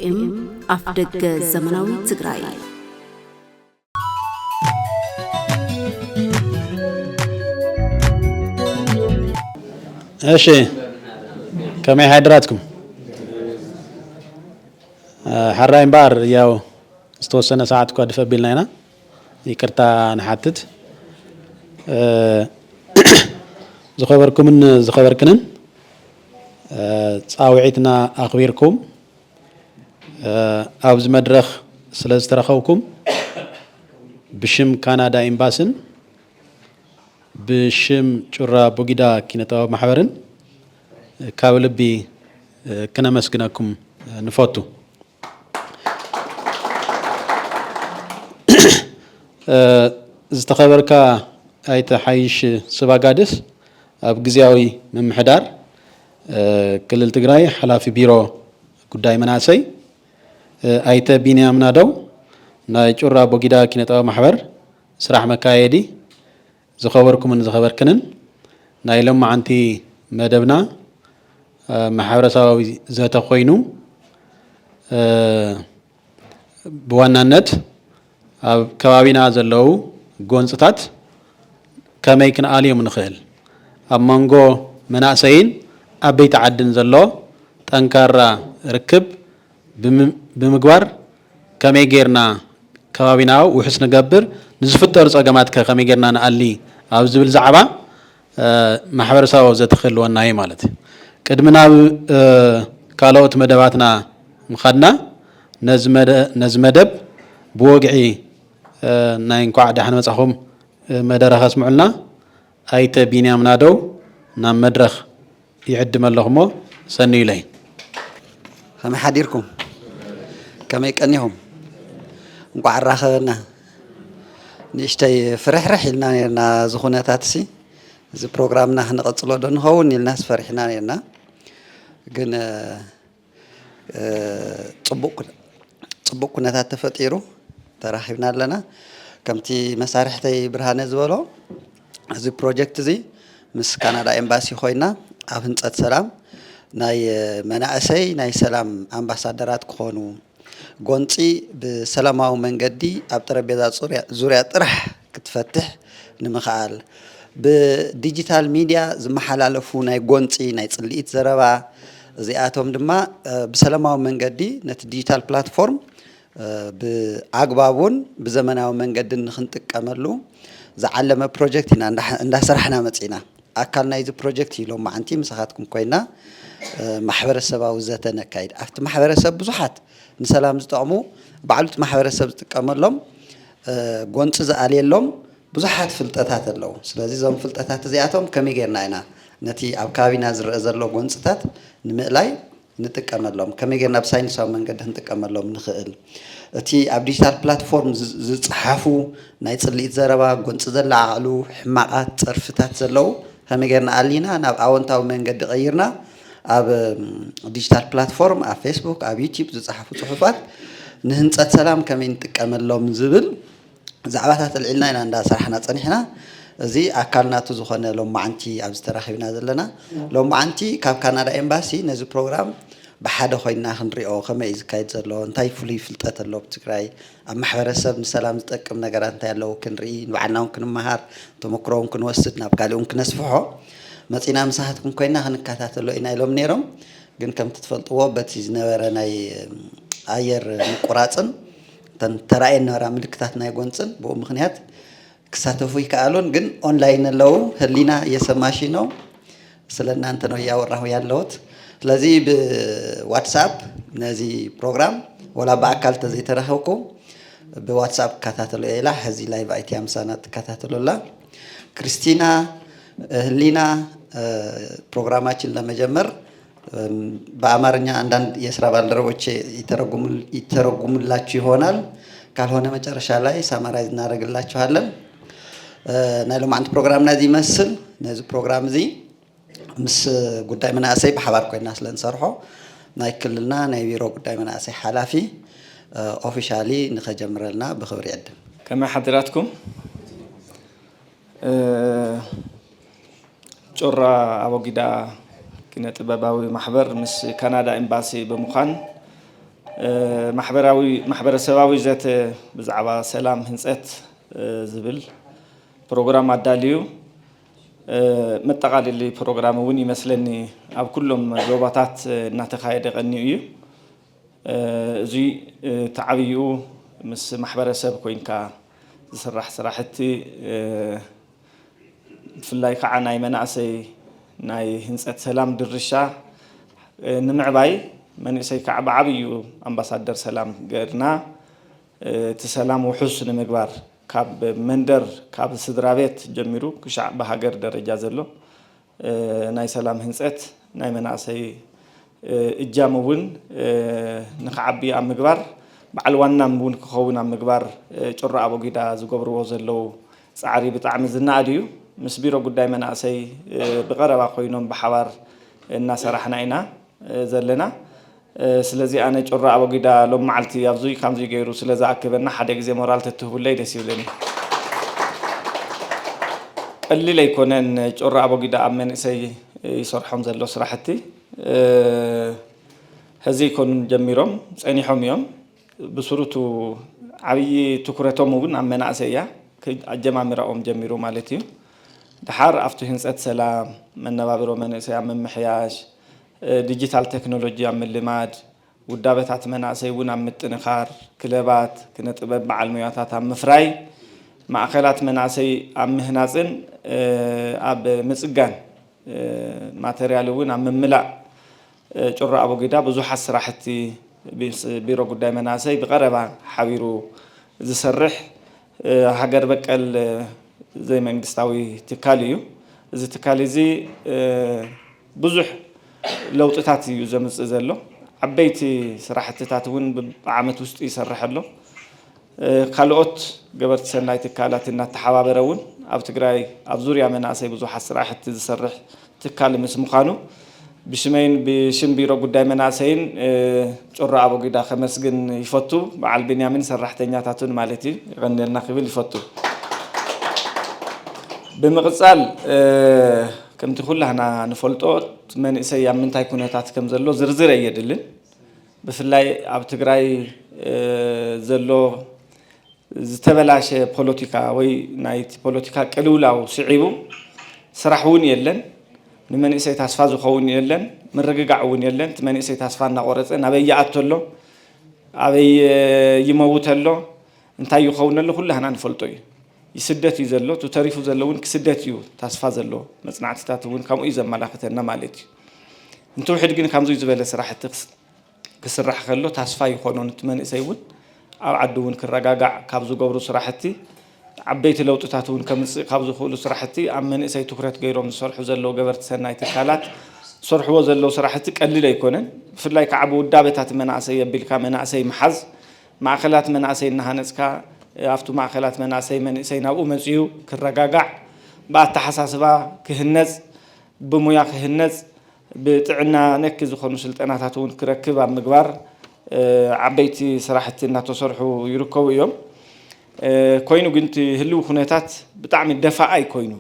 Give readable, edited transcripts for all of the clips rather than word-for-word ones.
ኤፍኤም አፍደገ ዘመናዊ ትግራይ እሺ كما حضراتكم حراين بار ያው استوسنا ساعات كو دفبيلنا هنا ይቅርታ نحتت ዝኸበርክንን ጻውዒትና አኽቢርኩም ኣብዚ መድረኽ ስለ ዝተረኸብኩም ብሽም ካናዳ ኤምባሲን ብሽም ጩራ ቦጊዳ ኪነጥበብ ማሕበርን ካብ ልቢ ክነመስግነኩም ንፈቱ ዝተኸበርካ ኣይተ ሓይሽ ስባጋድስ ኣብ ግዚያዊ ምምሕዳር ክልል ትግራይ ሓላፊ ቢሮ ጉዳይ መናሰይ ኣይተ ቢንያም ናደው ናይ ጩራ ቦጊዳ ኪነጥበብ ማሕበር ስራሕ መካየዲ ዝኸበርኩምን ዝኸበርክንን ናይ ሎማዓንቲ መደብና ማሕበረሰባዊ ዘተ ኮይኑ ብዋናነት ኣብ ከባቢና ዘለው ጎንፅታት ከመይ ክንኣልዮም ንኽእል ኣብ መንጎ መናእሰይን ዓበይቲ ዓድን ዘሎ ጠንካራ ርክብ ብምግባር ከመይ ጌርና ከባቢና ውሕስ ንገብር ንዝፍጠሩ ፀገማት ከመይ ጌርና ንኣሊ ኣብ ዝብል ዛዕባ ማሕበረሰባዊ ዘተኽልወና እዩ ማለት እዩ ቅድሚ ናብ ካልኦት መደባትና ምኻድና ነዚ መደብ ብወግዒ ናይ እንኳዕ ዳሕና መጻኹም መደረ ከስምዑልና ኣይተ ቢንያም ናደው ናብ መድረኽ ይዕድም ኣለኹሞ ሰኒ ኢለይ ከመይ ሓዲርኩም ከመይ ቀኒኹም እንኳዕ ራኸበና ንእሽተይ ፍርሕርሕ ኢልና ነርና ዝኹነታት ሲ እዚ ፕሮግራምና ክንቐፅሎ ዶ ንኸውን ኢልና ስፈሪሕና ነርና ግን ፅቡቅ ኩነታት ተፈጢሩ ተራኺብና ኣለና ከምቲ መሳርሕተይ ብርሃነ ዝበሎ እዚ ፕሮጀክት እዚ ምስ ካናዳ ኤምባሲ ኮይና ኣብ ህንፀት ሰላም ናይ መናእሰይ ናይ ሰላም ኣምባሳደራት ክኾኑ ጎንፂ ብሰላማዊ መንገዲ ኣብ ጠረጴዛ ዙርያ ጥራሕ ክትፈትሕ ንምኽኣል ብዲጂታል ሚድያ ዝመሓላለፉ ናይ ጎንፂ ናይ ጽልኢት ዘረባ እዚኣቶም ድማ ብሰላማዊ መንገዲ ነቲ ዲጂታል ፕላትፎርም ብኣግባቡን ብዘመናዊ መንገዲ ንኽንጥቀመሉ ዝዓለመ ፕሮጀክት ኢና እንዳሰራሕና መፂና ኣካል ናይዚ ፕሮጀክት ኢሎም ማዓንቲ ምሳኻትኩም ኮይና ማሕበረሰባዊ ዘተ ነካይድ ኣብቲ ማሕበረሰብ ብዙሓት ንሰላም ዝጠቕሙ ባዕሉት ማሕበረሰብ ዝጥቀመሎም ጎንፂ ዝኣልየሎም ብዙሓት ፍልጠታት ኣለዉ ስለዚ እዞም ፍልጠታት እዚኣቶም ከመይ ጌርና ኢና ነቲ ኣብ ከባቢና ዝረአ ዘሎ ጎንፅታት ንምእላይ ንጥቀመሎም ከመይ ጌርና ብሳይንሳዊ መንገዲ ክንጥቀመሎም ንኽእል እቲ ኣብ ዲጂታል ፕላትፎርም ዝፅሓፉ ናይ ጽልኢት ዘረባ ጎንፂ ዘላዓዕሉ ሕማቓት ፀርፍታት ዘለው ከመይ ጌርና ኣሊና ናብ ኣወንታዊ መንገዲ ቀይርና ኣብ ዲጂታል ፕላትፎርም ኣብ ፌስቡክ ኣብ ዩቲዩብ ዝፅሓፉ ፅሑፋት ንህንፀት ሰላም ከመይ ንጥቀመሎም ዝብል ዛዕባታት ኣልዒልና ኢና እንዳሰርሕና ፀኒሕና እዚ ኣካል ናቱ ዝኾነ ሎማዓንቲ ኣብ ዝተራኺብና ዘለና ሎማዓንቲ ካብ ካናዳ ኤምባሲ ነዚ ፕሮግራም ብሓደ ኮይና ክንሪኦ ከመይ እዩ ዝካየድ ዘሎ እንታይ ፍሉይ ፍልጠት ኣሎ ብትግራይ ኣብ ማሕበረሰብ ንሰላም ዝጠቅም ነገራት እንታይ ኣለዉ ክንርኢ ንባዕልና እውን ክንመሃር ተመክሮ እውን ክንወስድ ናብ ካሊእ እውን ክነስፍሖ መፂና ምሳሓትኩም ኮይና ክንከታተሎ ኢና ኢሎም ነይሮም ግን ከምቲ ትፈልጥዎ በቲ ዝነበረ ናይ ኣየር ምቁራፅን ተራእየን ነበራ ምልክታት ናይ ጎንፅን ብኡ ምክንያት ክሳተፉ ይከኣሉን ግን ኦንላይን ኣለው ህሊና እየሰማሽ ነው ስለ እናንተ ነው እያወራሁ ያለሁት ስለዚህ በዋትስአፕ ነዚ ፕሮግራም ወላ በአካል ተዘይተረኸብኩም በዋትስአፕ ከታተሉ ኢላ ሕዚ ላይቭ አይቲ 50 ተከታተሉላ ክርስቲና ህሊና ፕሮግራማችን ለመጀመር በአማርኛ አንዳንድ የስራ ባልደረቦቼ ይተረጉሙላችሁ ይሆናል ካልሆነ መጨረሻ ላይ ሳማራይዝ እናደርግላችኋለን ናይ ሎማዓንቲ ፕሮግራምና እዚ ይመስል ነዚ ፕሮግራም እዚ ምስ ጉዳይ መናእሰይ ብሓባር ኮይና ስለ እንሰርሖ ናይ ክልልና ናይ ቢሮ ጉዳይ መናእሰይ ሓላፊ ኦፊሻሊ ንኸጀምረልና ብኽብሪ ይዕድም كما حضراتكم ጮራ አቦጊዳ ኪነ ጥበባዊ ማህበር ምስ ካናዳ ኤምባሲ በመኻን ማሕበረሰባዊ ዘተ ብዛዕባ ሰላም ህንፀት ዝብል ፕሮግራም ኣዳልዩ መጠቃለሊ ፕሮግራም እውን ይመስለኒ ኣብ ኩሎም ዞባታት እናተካየደ ቀኒዩ እዩ እዚ ተዓብዩ ምስ ማሕበረሰብ ኮይንካ ዝስራሕ ስራሕቲ ብፍላይ ከዓ ናይ መናእሰይ ናይ ህንፀት ሰላም ድርሻ ንምዕባይ መንእሰይ ከዓ ብዓብዩ ኣምባሳደር ሰላም ገርና እቲ ሰላም ውሑስ ንምግባር ካብ መንደር ካብ ስድራ ቤት ጀሚሩ ክሻዕ በሃገር ደረጃ ዘሎ ናይ ሰላም ህንፀት ናይ መናእሰይ እጃም እውን ንክዓቢ ኣብ ምግባር በዓል ዋና እውን ክኸውን ኣብ ምግባር ጭራ ኣቦጊዳ ዝገብርዎ ዘለው ፃዕሪ ብጣዕሚ ዝናኣድ እዩ ምስ ቢሮ ጉዳይ መናእሰይ ብቀረባ ኮይኖም ብሓባር እናሰራሕና ኢና ዘለና ስለዚ ኣነ ጭራ ኣቦጊዳ ሎም መዓልቲ ኣብዙይ ከምዙይ ገይሩ ስለዝኣክበና ሓደ ግዜ ሞራል ተትህቡለይ ደስ ይብለኒ ቀሊል ኣይኮነን ጭራ ኣቦጊዳ ኣብ መንእሰይ ይሰርሖም ዘሎ ስራሕቲ ሕዚ ይኮኑ ጀሚሮም ፀኒሖም እዮም ብስሩቱ ዓብይ ትኩረቶም እውን ኣብ መናእሰይ እያ ኣጀማምራኦም ጀሚሩ ማለት እዩ ድሓር ኣብቲ ህንፀት ሰላም መነባብሮ መንእሰይ ኣብ ምምሕያሽ ዲጂታል ቴክኖሎጂ ኣብ ምልማድ ውዳበታት መናእሰይ እውን ኣብ ምጥንኻር ክለባት ክነጥበብ በዓል ሞያታት ኣብ ምፍራይ ማእከላት መናእሰይ ኣብ ምህናፅን ኣብ ምፅጋን ማተርያል እውን ኣብ ምምላእ ጭራ ኣቦጊዳ ብዙሓት ስራሕቲ ቢሮ ጉዳይ መናእሰይ ብቀረባ ሓቢሩ ዝሰርሕ ሃገር በቀል ዘይመንግስታዊ ትካል እዩ እዚ ትካል እዚ ብዙሕ ለውጥታት እዩ ዘምፅእ ዘሎ ዓበይቲ ስራሕትታት እውን ብዓመት ውሽጢ ይሰርሕ ኣሎ ካልኦት ገበርቲ ሰናይ ትካላት እናተሓባበረ እውን ኣብ ትግራይ ኣብ ዙርያ መናእሰይ ብዙሓት ስራሕቲ ዝሰርሕ ትካል ምስ ምዃኑ ብሽመይን ብሽም ቢሮ ጉዳይ መናእሰይን ጭራ ኣቦጊዳ ከመስግን ይፈቱ በዓል ብንያምን ሰራሕተኛታቱን ማለት እዩ ይቀኒልና ክብል ይፈቱ ብምቕፃል ከምቲ ኩላህና ንፈልጦ መንእሰይ ኣብ ምንታይ ኩነታት ከም ዘሎ ዝርዝር የድልን ብፍላይ ኣብ ትግራይ ዘሎ ዝተበላሸ ፖለቲካ ወይ ናይቲ ፖለቲካ ቅልውላው ስዒቡ ስራሕ እውን የለን ንመንእሰይ ተስፋ ዝኸውን የለን ምርግጋዕ እውን የለን እቲ መንእሰይ ተስፋ እናቆረፀ ናበይ ይኣቱ ኣሎ ኣበይ ይመውት ኣሎ እንታይ ይኸውን ኣሎ ኩላህና ንፈልጦ እዩ ይስደት እዩ ዘሎ ተሪፉ ዘሎ እውን ክስደት እዩ ተስፋ ዘሎ መጽናዕትታት እውን ከምኡ እዩ ዘመላኽተና ማለት እዩ እንትውሕድ ግን ከምዙይ ዝበለ ስራሕቲ ክስራሕ ከሎ ተስፋ ይኾኖን እቲ መንእሰይ እውን ኣብ ዓዱ እውን ክረጋጋዕ ካብ ዝገብሩ ስራሕቲ ዓበይቲ ለውጥታት እውን ከምፅእ ካብ ዝኽእሉ ስራሕቲ ኣብ መንእሰይ ትኩረት ገይሮም ዝሰርሑ ዘለው ገበርቲ ሰናይ ትካላት ዝሰርሕዎ ዘለው ስራሕቲ ቀሊል ኣይኮነን ብፍላይ ከዓ ብውዳበታት መናእሰይ የቢልካ መናእሰይ ምሓዝ ማእከላት መናእሰይ እናሃነፅካ ኣብቱ ማእከላት መናእሰይ መንእሰይ ናብኡ መፅኡ ክረጋጋዕ ብኣተሓሳስባ ክህነፅ ብሙያ ክህነፅ ብጥዕና ነክ ዝኾኑ ስልጠናታት እውን ክረክብ ኣብ ምግባር ዓበይቲ ስራሕቲ እናተሰርሑ ይርከቡ እዮም ኮይኑ ግን ህልው ኩነታት ብጣዕሚ ደፋኣይ ኮይኑ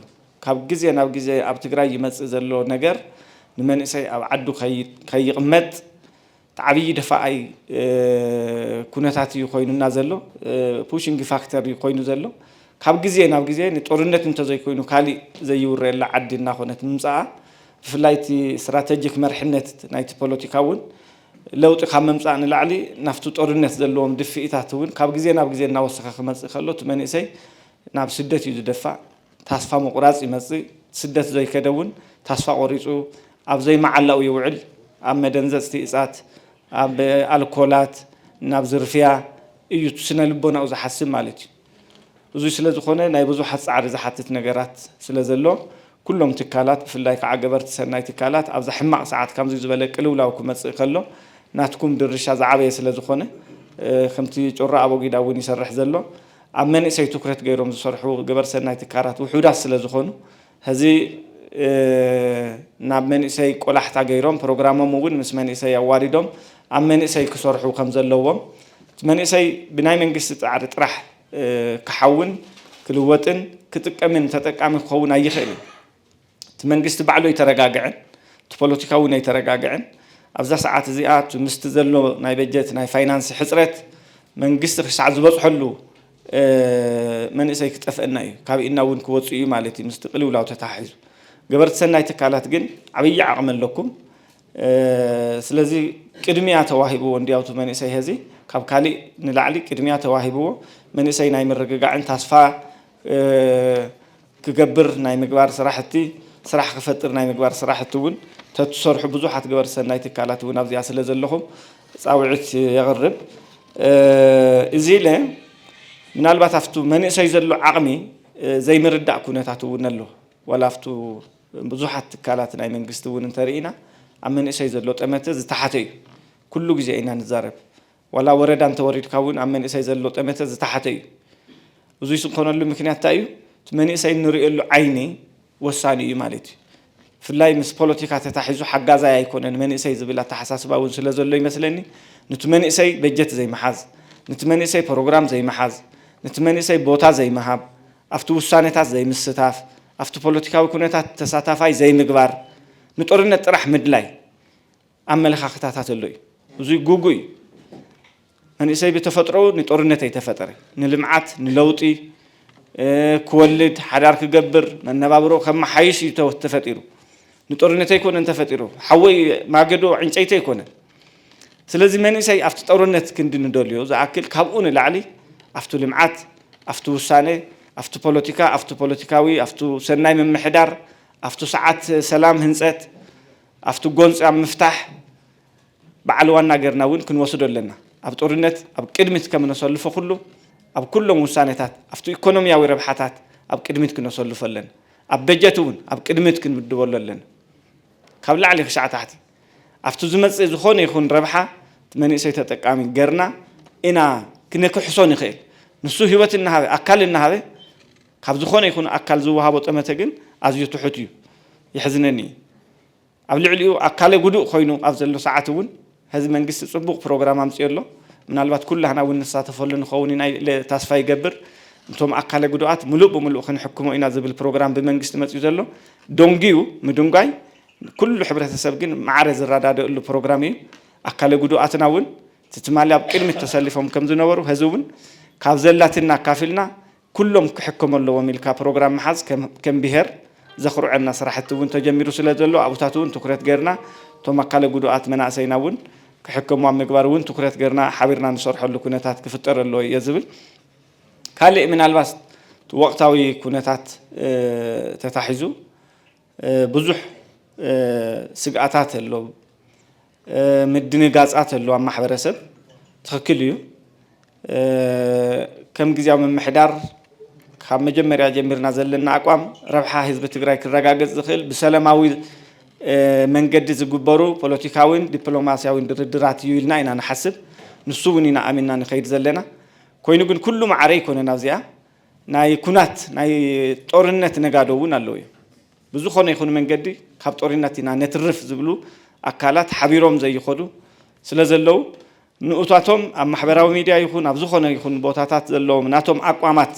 ካብ ግዜ ናብ ግዜ ኣብ ትግራይ ይመፅእ ዘሎ ነገር ንመንእሰይ ኣብ ዓዱ ከይቕመጥ ዓብይ ደፋኣይ ኩነታት እዩ ኮይኑና ዘሎ ፑሽንግ ፋክተር እዩ ኮይኑ ዘሎ ካብ ግዜ ናብ ግዜ ንጦርነት እንተዘይኮይኑ ካሊእ ዘይውረየላ ዓዲ እናኾነት ምምፃኣ ብፍላይ እቲ ስትራቴጂክ መርሕነት ናይቲ ፖለቲካ እውን ለውጢ ካብ ምምፃእ ንላዕሊ ናፍቲ ጦርነት ዘለዎም ድፍኢታት እውን ካብ ግዜ ናብ ግዜ እናወሰኸ ክመፅእ ከሎ እቲ መንእሰይ ናብ ስደት እዩ ዝደፋእ ተስፋ ምቁራፅ ይመፅእ ስደት ዘይከደ እውን ተስፋ ቆሪፁ ኣብ ዘይመዓላኡ ይውዕል ኣብ መደንዘዝቲ እፃት ኣብ ኣልኮላት ናብ ዝርፍያ እዩ ስነ ልቦናኡ ዝሓስብ ማለት እዩ እዚ ስለ ዝኾነ ናይ ብዙሓት ፃዕሪ ዝሓትት ነገራት ስለ ዘሎ ኩሎም ትካላት ብፍላይ ከዓ ገበርቲ ሰናይ ትካላት ኣብ ሕማቕ ሰዓት ከምዚ ዝበለ ቅልውላው ክመፅእ ከሎ ናትኩም ድርሻ ዝዓበየ ስለ ዝኾነ ከምቲ ጭራ ኣቦጊዳ እውን ይሰርሕ ዘሎ ኣብ መንእሰይ ትኩረት ገይሮም ዝሰርሑ ገበርቲ ሰናይ ትካላት ውሑዳት ስለ ዝኾኑ ሕዚ ናብ መንእሰይ ቆላሕታ ገይሮም ፕሮግራሞም እውን ምስ መንእሰይ ኣዋዲዶም ኣብ መንእሰይ ክሰርሑ ከም ዘለዎም መንእሰይ ብናይ መንግስቲ ፃዕሪ ጥራሕ ክሓውን ክልወጥን ክጥቀምን ተጠቃሚ ክኸውን ኣይኽእልን እቲ መንግስቲ ባዕሉ ይተረጋግዕን እቲ ፖለቲካ እውን ኣይተረጋግዕን أبزا ساعات زيات مستزلو ناي بجت ناي فاينانس حصرت منجست خشع زبصحلو من إسا يكتفقنا كابي إنا ونكوصي مالتي مستقلي ولا تتحيز قبرت سنة يتكالات جن عبي عمل لكم سلازي كدمية تواهبو وندياوتو من إسا هذي كاب كالي نلعلي كدمية تواهبو من إسا ناي مرققا عن تصفى كقبر ناي مقبار صراحتي صراحة خفتر ناي مقبار صراحتون تتصرح بزوحات قبر سنة يتكالات ونافزي عسل لهم صاوعت يغرب إزيله من البات أفتو من يسيزلو عقمي زي مردع كونتاتو ونلو ولا أفتو بزوحات كالاتنا من قستون انترينا أما من يسيزلو تمتز تحتي كله جزئنا نزارب ولا ورد أنت ورد كون أما من يسيزلو تمتز تحتي وزي سبحان الله مكنيات تايو من يسيز نري له عيني وساني مالتي في الله مس بوليتيكا تتحيزو حقا زي يكون من يسيز بلا تحساس باون سلازلو يمثلني نتمنى يسيز بجت زي محاز نتمنى يسيز بروجرام زي محاز نتمنى يسيز بوتا زي مهاب أفتو وسانيتات زي مستاف أفتو بوليتيكا وكونتات تساتافاي زي مقبار نطورنا طرح مدلاي أما لخاختات اللوي وزي جوجوي من يسيز بتفطرو نطورنا تيتفطري نلمعات نلوطي كولد حدار كجبر من نبابرو خم حيش يتفتيرو نطورنا تيكون أنت فتيرو حوي ما قدو عنشي تيكون سلازم من يسيز أفتو طورنا كندين دوليو زعكل كابون العلي أفتو لمعات أفتو سانة أفتو بوليتيكاوي أفتو سناي من محدار أفتو ساعات سلام هنسات أفتو جونس عم مفتاح بعلوانا جرناون كن وصلوا لنا أفتو رنت أب كدمت كم نصلف كله أب كله مسانتات أفتو إقتصادية وربحات أب كدمت كن نصلف لنا أب بجتون أب كدمت كن بدول لنا قبل عليه ساعات تحتي أفتو زمت زخون يكون ربحة تمني سيتك عامل جرنا إنا كنا كحصون خيل نسوه هوت النهار أكل النهار خبز خونه يكون أكل زوها بتمتجن أزيو تحتيو يحزنني قبل عليو أكل جدو خينو أفضل له ساعتون هذا من قصة صبوق برنامج أمسير له من الوقت كله هنا والنسات فلن خونين لتصفي جبر انتم أكل جدوات ملوء خن حكموا إن هذا بالبرنامج بمن قصة مسير له دونجيو مدونجاي كل حبرة السابقين معرض الرادة له برنامج أكل جدوات ناون تتمالي بكلمة تسلفهم كم زنوروا هزون كافزلاتنا كافلنا كلهم كحكم الله وملكا برنامج محاز كم بهر زخروا عنا صراحة وانت جميروا سلادلو أبوتاتون تكرت جرنا ثم قال جدوات من أسيناون كحكم ومقبار وين تكرت جرنا حبرنا نشرح له كنتات كفتر الله يزبل كالي من الباس وقتاوي كنتات تتحيزو بزح سقعات اللو مدني جازات اللو عم حبرسب تخكليو كم جزء من محدار خام مجمرة جمرنا زلنا أقوام ربحها حزب تجري كرجاج زخيل بسلاماوي من قد زجبرو بوليتيكاوين دبلوماسياوين دراتيو لنا أنا حسب نسووني نأمننا نخير زلنا كوينو كن كله معري كنا نازيا ناي كونات ناي تورنت نجادوون اللوي بزخون يكون من قدي خاب تورنتنا نترف زبلو أكلات حبيرهم زي يخدو سلزلو نقطاتهم أم محبراوي ميديا يكون أبزخون يكون بوتاتات زلهم ناتهم أقوامات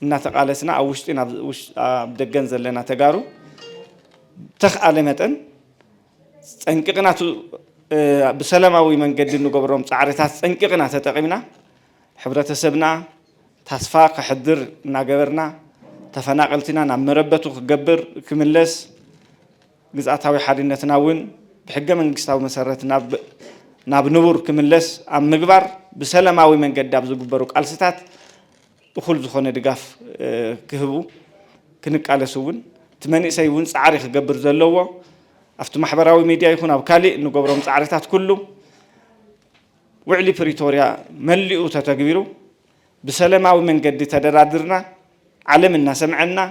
ناتقالسنا أوشتين أوش بدقن زلنا تجارو تخ علامتن أنكقنا بسلاماوي من قد إنه قبرهم تعريتات أنكقنا تتقيمنا حبرة سبنا تصفاق حدر ناجبرنا تفناقلتنا نمربته قبر كملس جزءاتها حدينا تناون بحجة من قصة مسارات نابنور كملس أم مقبر بسلاماوي من قد أبزق بروك ألستات وخل زخون دقاف كهبو كنك على سون تمني سيون عارخ قبر زلوا أفتو محبراوي ميديا يكون أبكالي إنه قبرهم تعريتات كله وعلي بريتوريا ملئوا تتقبيرو بسلاماوي من قد تدرادرنا علمنا سمعنا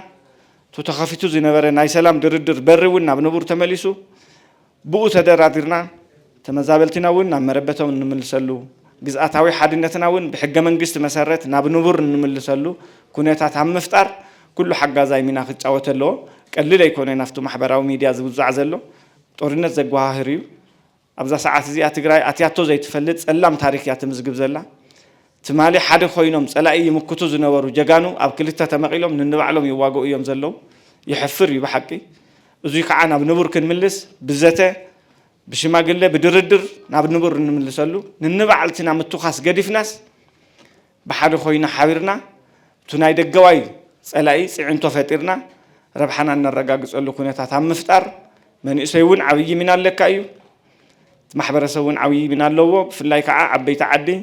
تتخفتو زنبرنا أي سلام دردر بريونا بنبور تمليسو بقو تدرادرنا تمزابلتنا ونا مربتهم نملسلو جزءاتاوي حدينتنا ون بحجة من قست مسارات نابنبور نملسلو كونيتات هم مفتار كله حاجة زي منا خد جوات اللو قليل يكون نفتو محبراو ميديا زوزع زلو طورنا زجوها هريو أبزا ساعات زي أتجري أتياتو زي تفلت سلام تاريخ ياتمزج بزلا تمالي حد خوينهم سلاقي مكتوز نورو جانو أو كلتا تمقيلهم ننبعلهم يواجو يوم زلو يحفر يبحكي زي كعنا بنبور كن ملس بزته بشماغله بدردر ناب نبر نملسلو ننبعلتنا متخاس قديفناس بحد خوينا حاورنا تناي دغواي صلاي صعنتو فطيرنا ربحنا نرغاغصلو كنيتات مفتار من اسيون عبي من اللكايو محبرسون عبي من اللو فلاي كዓ عبيت عدي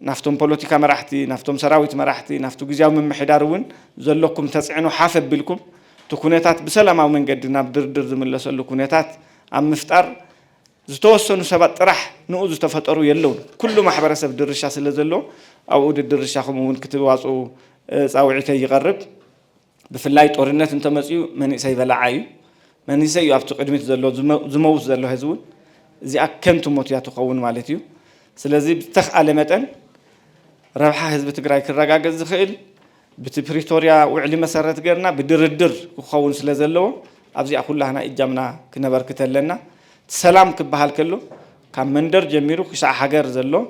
نافتم بوليتيكا مراحتي نافتم سراويت مراحتي نافتو غزياو ممحدارون زلكم تصعنو حافب بالكم تكونيتات بسلاماو منقدنا بدردر زملسلو كنيتات مفتار ዝተወሰኑ ሰባት ጥራሕ ንኡ ዝተፈጠሩ የለውን ኩሉ ማሕበረሰብ ድርሻ ስለ ዘሎ ኣብኡ ድርሻኹም እውን ክትዋጹ ጻውዒተ ይቀርብ ብፍላይ ጦርነት እንተመጽዩ መንእሰይ በላዓዩ መንእሰይ ኣብቲ ቅድሚት ዘሎ ዝመውት ዘሎ ህዝቡን እዚኣ ከምቲ ሞትያ ትኸውን ማለት እዩ ስለዚ ብተኽኣለ መጠን ረብሓ ህዝቢ ትግራይ ክረጋገጽ ዝኽእል ብቲ ፕሪቶሪያ ውዕሊ መሰረት ገርና ብድርድር ክኸውን ስለ ዘለዎ ኣብዚኣ ኩላህና እጃምና ክነበርክት ኣለና سلام كبهال كله كم مندر جميرو كشع حجر زلوا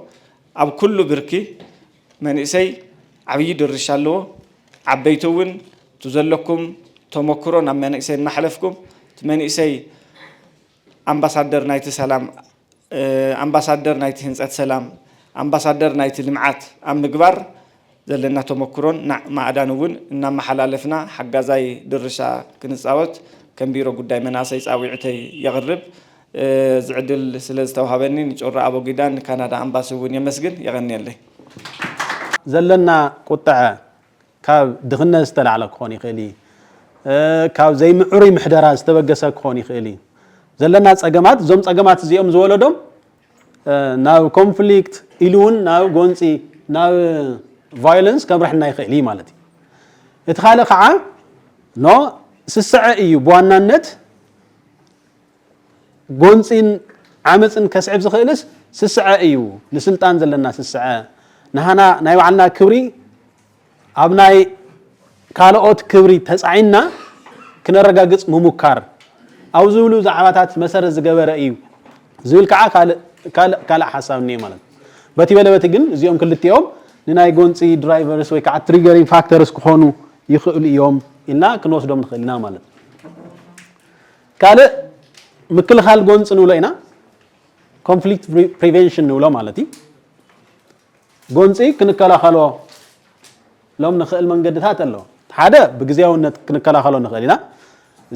أب كله بركي من إسي عبيد الرشالو عبيتون تزلكم تمكرون أم من إسي نحلفكم من إسي أمباسادر نايت سلام أمباسادر نايت هنسات سلام أمباسادر نايت المعات أم مقبر زلنا تمكرون ما أدانون إنما حلالفنا حق زي درشة كنساوت كم بيرو قدام مناسيس أو يعتي يغرب زعدل سلسته هبني نجور أبو جدان كندا أمباسون يمسجن يغني له زلنا قطع كاب دغنا استل على كوني خلي كاب زي معري محدرة استبقى كوني خلي زلنا أجمعات زوم أجمعات زيهم زولدهم ناو conflict إلون ناو جونسي ناو violence كم رح نايخلي مالتي اتخالق نو سسعة يبوانا النت جونسين عمسن كسعب زخيلس سسعة نسلطان زلنا سسعة نهانا نايو عنا كبري أبناي كالوت كبري تسعينا كنا رجاجس ممكار أو زولو زعواتات مسر الزجبر زول كال حسابني مالن بتي ولا بتجن زيهم كل اليوم ناي جونسي درايفرز ويكع تريجرين فاكتورز كهونو يخل اليوم إلنا كنوس دوم نخلنا مالن كال مكل خال جونس نولينا conflict prevention نولا مالتي جونسي كنكلا خالو لوم نخل من قدتها تلو هذا بجزية ونت كنكلا خالو نخلينا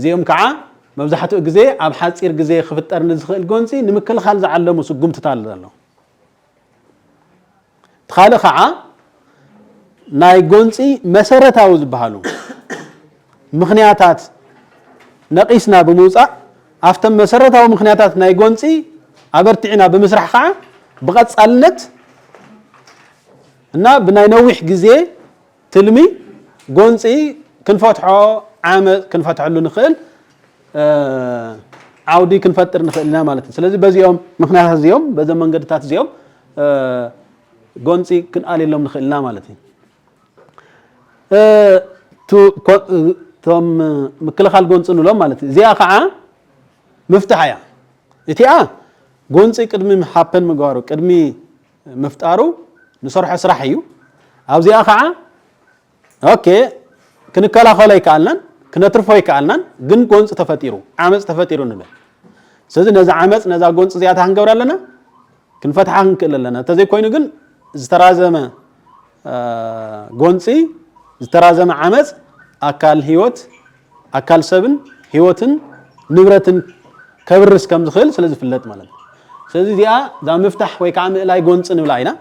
زيهم كعا مبزحته جزية أب حاسير جزية خفت أرنز خال جونسي نمكل خال زعلهم وسقوم تتعلم تخال خعا ناي جونسي مسرة عاوز بحالو مخنياتات نقيسنا بموسى أفتم مسرة أو مخنياتات ناي جونسي عبرتعنا بمسرح خا بقت سألنت نا بناينوح جزء تلمي جونسي كنفتحه عام كنفتح له نخل عودي كنفتر نخلنا مالتي سلازي بزيوم مخنياتات زيوم بزمن قدتات زيوم جونسي كنقال لهم نخلنا مالتي توم مكل خال جونسي نلوم مالتي زي أخا مفتاحيا إتيا جونسي كدمي محبن مجارو كدمي مفتارو نصرح سرحيو أو زي أخا أوكي كنكلا خالي كالنا كنترفوي كالنا جن جونس تفتيرو عامس تفتيرو نبي سيد نزع عامس نزع جونس زيادة هنجور لنا كنفتح هنكل لنا تزي كوينو جن زترازم جونسي زترازم عامس أكل هيوت أكل سبن هيوتن نبرتن كبرس كم دخل سلزي فلت مالن سلزي ديا دا مفتح ويكعم إلاي جونس نملاينا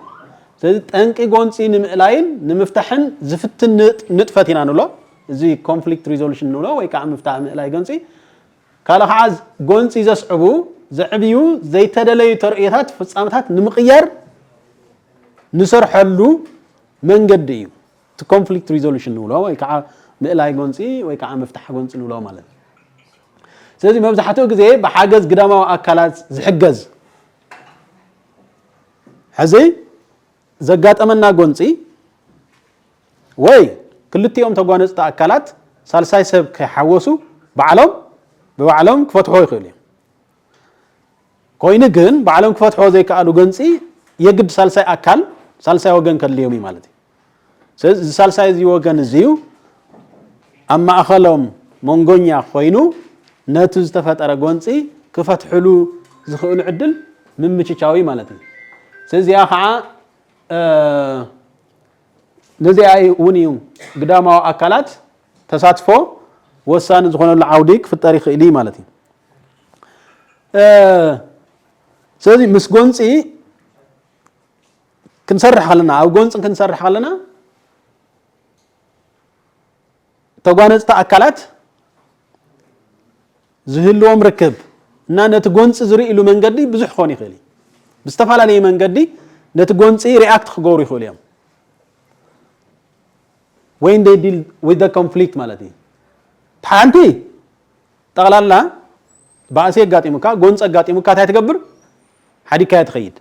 سلزي تنكي جونسي نملاين نمفتحن زفت نتفتينا نولا زي conflict resolution نولا ويكعم مفتح إلاي جونسي كالا خاز جونسي زسعبو زعبيو زي تدلي ترقيتات فصامتات نمقير نصر حلو من قديو conflict resolution نولا ويكعم إلاي جونسي ويكعم مفتح جونسي نولا مالن سلزي مبزحته جزء بحاجز قدامه أكلات زحجز حزي زقات أمنا جونسي وي كل يوم تقوانس تأكلات سالساي سب كحوسو بعلم كفتحوي خلي كوين جن بعلم كفتحو زي كأنو جونسي يجد سالساي أكل سالساي وجن كل يومي مالتي سالساي زي وجن زيو أما أخلهم مونغونيا خوينو ناتوز تفت أرا جونسي كفتحلو ዝኽእሉ ዕድል ምምችቻዊ ማለት እዩ ስለዚያ ከዓ ነዚያ እውን እዩ ግዳማዊ ኣካላት ተሳትፎ ወሳኒ ዝኾነሉ ዓውዲ ክፍጠር ይኽእል ማለት እዩ ስለዚ ምስ ጎንፂ ክንሰርሕ ከለና ኣብ ጎንፂ ክንሰርሕ ከለና ተጓነፅቲ ኣካላት ዝህልዎም ርክብ እና ነቲ ጎንፂ ዝርእሉ መንገዲ ብዙሕ ክኾን ይኽእል እዩ ብዝተፈላለየ መንገዲ ነቲ ጎንፂ ሪኣክት ክገብሩ ይኽእሉ እዮም when they deal with the conflict ማለት እዩ ሓንቲ ጠቕላላ ባእሲ ኣጋጢሙካ ጎንፂ ኣጋጢሙካ እንታይ ትገብር ሓዲካ ትኸይድ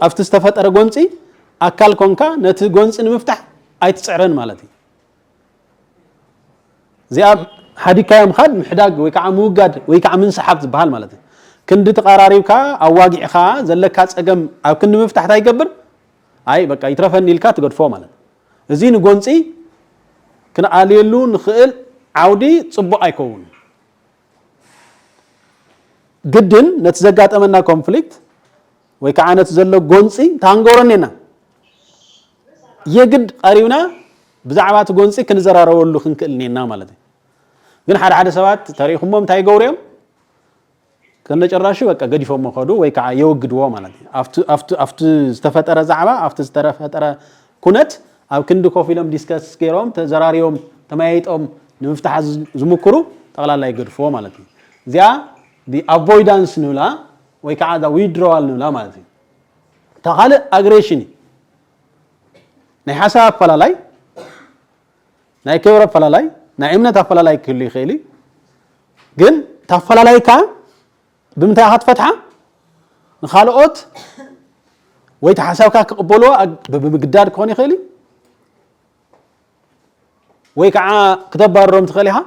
ኣብቲ ዝተፈጠረ ጎንፂ ኣካል ኮንካ ነቲ ጎንፂ ንምፍታሕ ኣይትፅዕረን ማለት እዩ እዚኣ ሓዲካዮ ምኻድ ምሕዳግ ወይ ከዓ ምውጋድ ወይ ከዓ ምንሰሓብ ዝበሃል ማለት እዩ ክንዲ ተቀራሪብካ ኣዋጊዕኻ ዘለካ ፀገም ኣብ ክንዲ ምፍታሕ እንታይ ይገብር ኣይ በቃ ይትረፈኒ ኢልካ ትገድፎ ማለት እዚ ንጎንፂ ክንኣልየሉ ንኽእል ዓውዲ ፅቡቅ ኣይከውን ግድን ነቲ ዘጋጠመና ኮንፍሊክት ወይ ከዓ ነቲ ዘሎ ጎንፂ ታንጎረኒና የግድ ቀሪብና ብዛዕባ እቲ ጎንፂ ክንዘራረበሉ ክንክእልኒና ማለት እዩ ግን ሓደ ሰባት ታሪኹሞም እንታይ ይገብሩ ከነጨራሹ በቃ ገዲፎም መኸዱ ወይ ከዓ የወግድዎ ማለት እዩ after ዝተፈጠረ ዛዕባ after ዝተፈጠረ ኩነት ኣብ ክንዲ ኮፍ ኢሎም ዲስከስ ገይሮም ተዘራሪዮም ተማያይጦም ንምፍታሕ ዝምክሩ ጠቕላላ ይገድፍዎ ማለት እዩ እዚኣ the avoidance ንብላ ወይ ከዓ the withdrawal ንብላ ማለት እዩ ተኻልእ aggression ናይ ሓሳብ ኣፈላላይ ናይ ክብሪ ኣፈላላይ ናይ እምነት ኣፈላላይ ክህሉ ይኽእል ግን ተፈላላይካ ብምንታይ ክትፈትሓ ንኻልኦት ወይ ተሓሳብካ ክቕበልዎ ብምግዳድ ክኾን ይኽእል ወይ ከዓ ክተባረሮም ትኽእል ኢኻ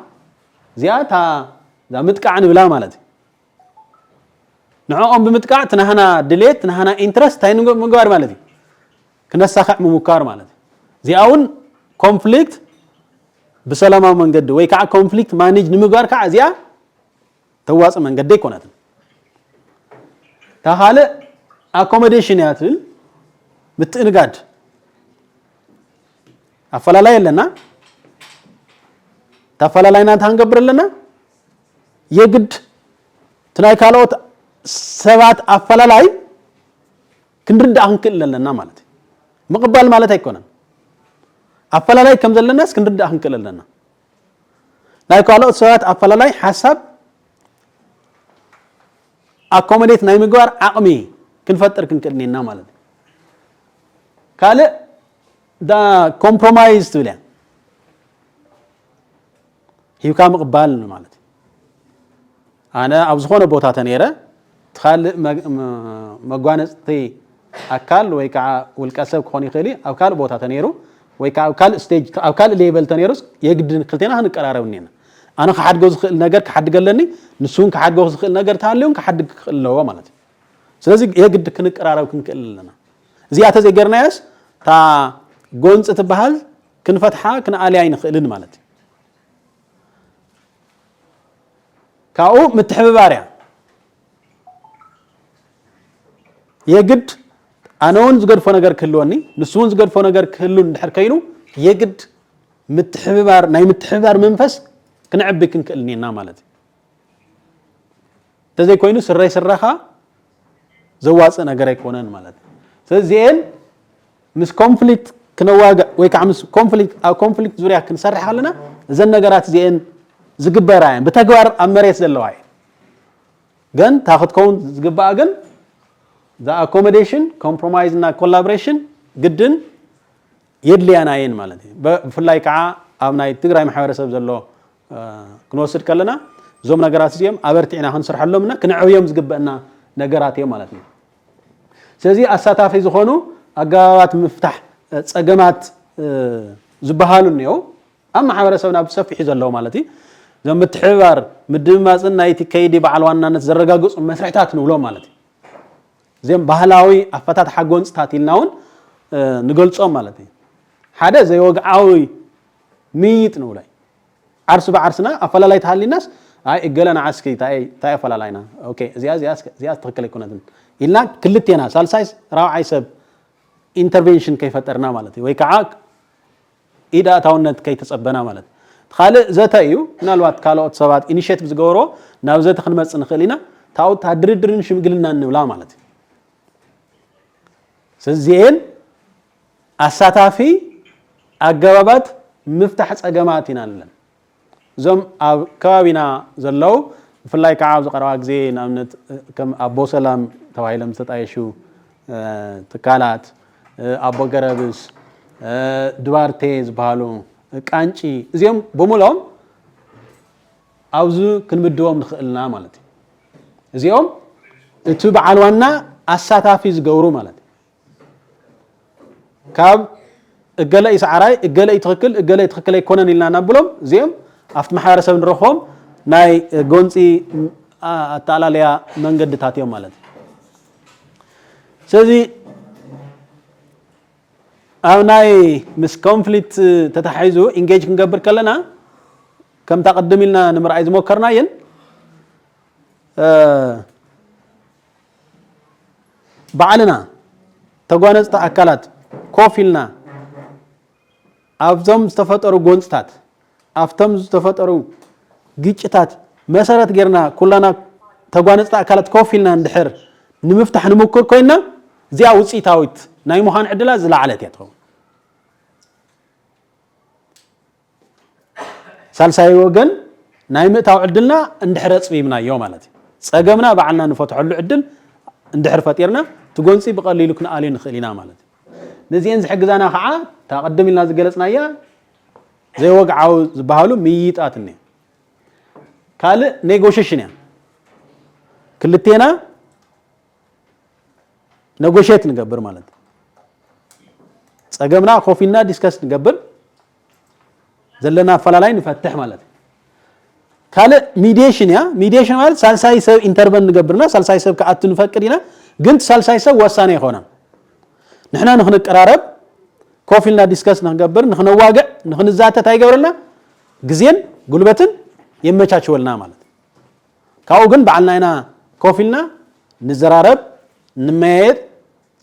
እዚኣ እዛ ምጥቃዕ ንብላ ማለት እዩ ንዕኦም ብምጥቃዕ ትናህና ድሌት ትናህና ኢንትረስት እንታይ ምግባር ማለት እዩ ክነሳኽዕ ምሙካር ማለት እዩ እዚኣ እውን ኮንፍሊክት بسلامة من قد ويكع كونفليكت مانج نمجار كعزيا تواصل من قد يكونات تخيل accommodation ياتل متنقاد أفلا لا يلنا تفلا لا ينات هنقبر لنا يجد تناي كالوت سبات أفلا لا كنرد أنكل لنا مالتي مقبل مالتي يكونن أفلا لا كم زلنا ناس كنرد أنكل لنا لا كالوت سبات أفلا لا حسب accommodate ناي مقبر عقمي كنفتر كنكلني مالتي كاله دا compromise تولي هي كام قبال مالتي أنا أبزخون بوتها تنيرة تخال مجانستي أكل ويكع والكسب خوني خلي أكل بوتها تنيرو ويكع أكل ستيج أكل ليبل تنيروس يقدر نقلتنا هنقراره ونينا أنا كحد جوز نجار كحد قالني نسون كحد جوز نجار تعلم كحد اللي هو مالتي سلازي يقدر كنقراره وكنقلنا زيادة زي جرناس تا جونز تبهل كنفتحها كنعليين خلنا مالتي كاو متحبباريا يجد أنون زقد فنجر كلوني نسون زقد فنجر كلون حركينو يجد متحببار ناي متحببار منفس كنعبي كنكلني نامالتي تزي كوينو سرّي سرّها زواج أنا جري كونان مالتي سزين مس conflict كنواجه ويكع مس conflict أو conflict زوريا كنسرح لنا زين نجارات زين زقبراين بتجوار أمريس للواي جن تاخد كون زقبا جن the accommodation compromise na collaboration جدًا يدلي أنا عين مالتي بفلاي كع أبناء تجري محاورة زلوا كنوصل كلنا زوم نجارات زيهم أبرتعنا هنصر حلمنا كنعويهم زقبنا نجارات يوم مالتي سأزي أساتها في زخانو أجارات مفتاح أجمعات زبهالون يو أما محاورة سونا بسفح زلوا مالتي زم متحور مدم ما زلنا يتكيدي بعلوانا نتزرقا قص مسرحتات نولو مالتي زين بهلاوي أفتات حقون ستاتيلناون نقول صوم مالتي هذا زي وقعوي ميت نولاي عرس بعرسنا أفلا لا يتحل الناس አይ እገለና ዓስኪ ታይ ፈላላይና ኦኬ እዚያ ትክክል ይኮነትን ኢልና ክልቴና ሳልሳይ ራውዓይ ሰብ ኢንተርቬንሽን ከይፈጠርና ማለት ወይ ከዓ ኢዳታውነት ከይተጸበና ማለት ካልእ ዘተ እዩ ምናልባት ካልኦት ሰባት ኢኒሺየቲቭ ዝገብሮ ናብ ዘተ ክንመጽ ንኽእል ኢና ታውት ድርድርን ሽምግልና እንብላ ማለት እዩ ስለዚህን ኣሳታፊ ኣገባባት ምፍታሕ ጸገማት ኢና ንብለን እዞም ኣብ ከባቢና ዘለው ብፍላይ ከዓ ኣብ ዝቐረባ ግዜ ንኣብነት ከም ኣቦ ሰላም ተባሂሎም ዝተጣየሹ ትካላት ኣቦ ገረብስ ድባርቴ ዝበሃሉ ቃንጪ እዚኦም ብምሎም ኣብዚ ክንምድቦም ንኽእልና ማለት እዩ እዚኦም እቲ በዓል ዋና ኣሳታፊ ዝገብሩ ማለት እዩ ካብ እገለ ይስዓራይ እገለ ይትኽክል እገለ ይትኽክል ኣይኮነን ኢልና ናብሎም እዚኦም ኣብቲ ማሕበረሰብ ንረኽቦም ናይ ጎንፂ ኣተኣላለያ መንገድታት እዮም ማለት እዩ ስለዚ ኣብ ናይ ምስ ኮንፍሊክት ተታሒዙ ኢንጌጅ ክንገብር ከለና ከም ተቐድም ኢልና ንምርኣይ ዝሞከርናየን ባዕልና ተጓነፅቲ ኣካላት ኮፍ ኢልና ኣብዞም ዝተፈጠሩ ጎንፅታት ኣብቶም ዝተፈጠሩ ግጭታት መሰረት ጌርና ኩላና ተጓነፅቲ ኣካላት ኮፍ ኢልና እንድሕር ንምፍታሕ ንሙክር ኮይና እዚኣ ውፅኢታዊት ናይ ምዃን ዕድላ ዝለዓለት እያ ትኸውን ሳልሳይ ወገን ናይ ምእታው ዕድልና እንድሕር ኣፅቢብናዮ ማለት እዩ ፀገምና ባዕልና ንፈትሐሉ ዕድል እንድሕር ፈጢርና ትጎንፂ ብቐሊሉ ክንኣልዩ ንኽእል ኢና ማለት እዩ ነዚአን ዝሕግዛና ከዓ ተቐድም ኢልና ዝገለጽናያ ዘይወግዓው ዝበሃሉ ምይጣት እኒአ ካልእ ኔጎሽሽን እያ ክልቴና ኔጎሽት ንገብር ማለት ፀገምና ኮፊና ዲስከስ ንገብር ዘለና ፈላላይ ንፈትሕ ማለት ካልእ ሚዲዬሽን እያ ሚዲዬሽን ማለት ሳልሳይ ሰብ ኢንተርቨን ንገብርና ሳልሳይ ሰብ ከኣቱ ንፈቅድ ኢና ግን ሳልሳይ ሰብ ወሳነ ይኾናል ንሕና ንኽንቀራረብ ኮፍ ኢልና ዲስከስ ንኽንገብር ንኽንዋግዕ ንኽንዛተት ኣይገብረልና ግዜን ጉልበትን የመቻችወልና ማለት ካብኡ ግን ባዕልና ኢና ኮፍ ኢልና ንዘራረብ ንመያየጥ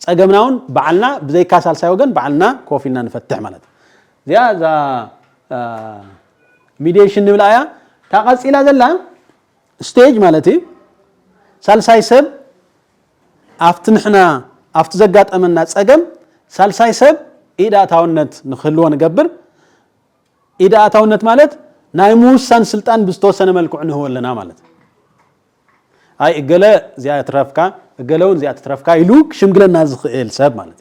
ፀገምናውን ባዕልና ብዘይካ ሳልሳይ ወገን ባዕልና ኮፍ ኢልና ንፈትሕ ማለት እዚኣ እዛ ሚዲዬሽን ንብላ እያ ታቐፂላ ዘላ ስቴጅ ማለት እዩ ሳልሳይ ሰብ ኣብቲ ንሕና ኣብቲ ዘጋጠመና ፀገም ሳልሳይ ሰብ ኢዳእታውነት ንክህልዎ ንገብር ኢዳእታውነት ማለት ናይ ምውሳን ስልጣን ብዝተወሰነ መልክዑ ንህቦ ኣለና ማለት ኣይ እገለ እዚኣ ትረፍካ እገለ እውን እዚኣ ትረፍካ ኢሉ ክሽምግለና ዝኽእል ሰብ ማለት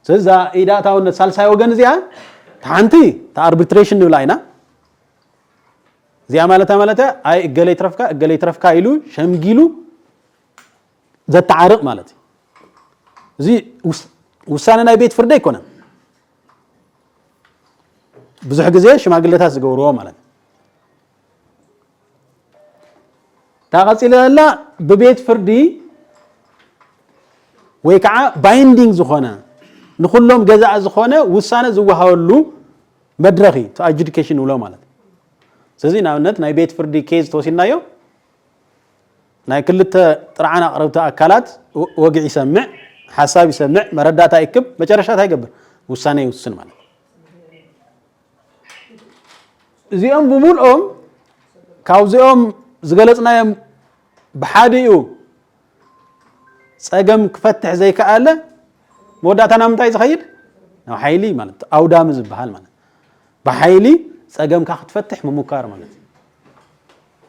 ስለዚ ኢዳእታውነት ሳልሳይ ወገን እዚኣ ሓንቲ ኣርቢትሬሽን ንብላ ኢና እዚኣ ማለት ኣይ እገለ ይትረፍካ ኢሉ ሸምጊሉ ዘተዓርቕ ማለት እዩ እዚ ውሳነ ናይ ቤት ፍርዲ ኣይኮነን ብዙሕ ግዜ ሽማግለታት ዝገብርዎ ማለት ታቐፂለ ዘላ ብቤት ፍርዲ ወይ ከዓ ባይንዲንግ ዝኾነ ንኩሎም ገዛእ ዝኾነ ውሳነ ዝወሃበሉ መድረኺ ኣጁዲኬሽን ንብሎ ማለት ስለዚ ንኣብነት ናይ ቤት ፍርዲ ኬዝ ተወሲድናዮ ናይ ክልተ ጥርዓን ኣቕረብቲ ኣካላት ወግዕ ይሰምዕ ሓሳብ ይሰምዕ መረዳእታ ይክብ መጨረሻ እንታይ ይገብር ውሳነ ይውስን ማለት እዚኦም ብምልኦም ካብዚኦም ዝገለጽናዮም ብሓዲኡ ፀገም ክፈትሕ ዘይከኣለ መወዳእታ ናብ ምንታይ ዝኸይድ ናብ ሓይሊ ማለት ኣውዳሚ ዝበሃል ማለት ብሓይሊ ፀገምካ ክትፈትሕ ምሙካር ማለት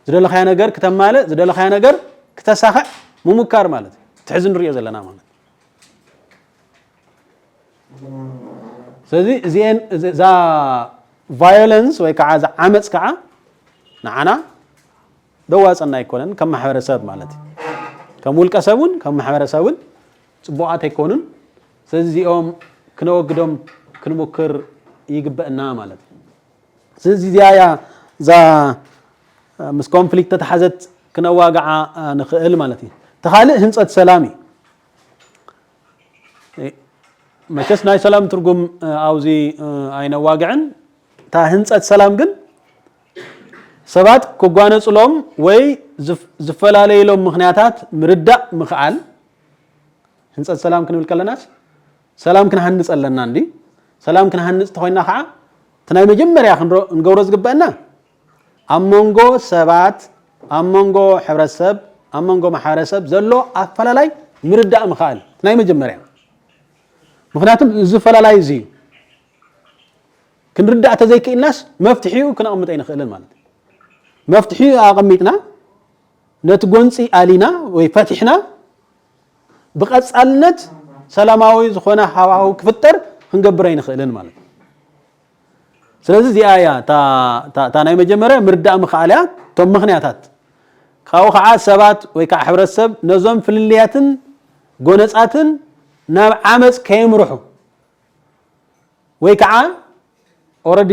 ዝደለኻዮ ነገር ክተማልእ ዝደለኻዮ ነገር ክተሳኽዕ ምሙካር ማለት ትሕዚ ንሪኦ ዘለና ማለት ስለዚ እዚአን እዛ ቫዮለንስ ወይ ከዓ እዛ ዓመፅ ከዓ ንዓና ደዋፀና ኣይኮነን ከም ማሕበረሰብ ማለት እዩ ከም ውልቀ ሰብን ከም ማሕበረሰብን ፅቡቃት ኣይኮኑን ስለዚ እዚኦም ክነወግዶም ክንሙክር ይግበአና ማለት እዩ ስለዚ እዚኣ እዛ ምስ ኮንፍሊክት ተተሓዘት ክነዋግዓ ንኽእል ማለት እዩ ተኻልእ ህንፀት ሰላም እዩ መቸስ ናይ ሰላም ትርጉም ኣብዚ ኣይነዋግዕን እታ ህንፀት ሰላም ግን ሰባት ክጓነጽሎም ወይ ዝፈላለዩሎም ምኽንያታት ምርዳእ ምኽዓል ህንጸት ሰላም ክንብል ከለናስ ሰላም ክንሃንጽ ኣለና እንዲ ሰላም ክንሃንጽ ተኾይና ከዓ ትናይ መጀመርያ ክንገብሮ ዝግበአና ኣብ መንጎ ሰባት ኣብ መንጎ ሕብረተሰብ ኣብ መንጎ ማሕበረሰብ ዘሎ ኣፈላላይ ምርዳእ ምኽዓል ትናይ መጀመርያ ምክንያቱም ዝፈላላይ እዚ ክንርዳእ ተዘይክኢልናስ መፍትሒኡ ክነቕምጥ ኣይንኽእልን ማለት መፍትሒኡ ኣቐሚጥና ነቲ ጎንፂ ኣሊና ወይ ፈቲሕና ብቐጻልነት ሰላማዊ ዝኾነ ሃዋህው ክፍጠር ክንገብር ኣይንኽእልን ማለት ስለዚ እዚኣ እያ እታ ናይ መጀመርያ ምርዳእ ምኽዓል እያ እቶም ምኽንያታት ካብኡ ከዓ ሰባት ወይ ከዓ ሕብረተሰብ ነዞም ፍልልያትን ጎነፃትን ናብ ዓመፅ ከየምርሑ ወይ ከዓ ኦልሬዲ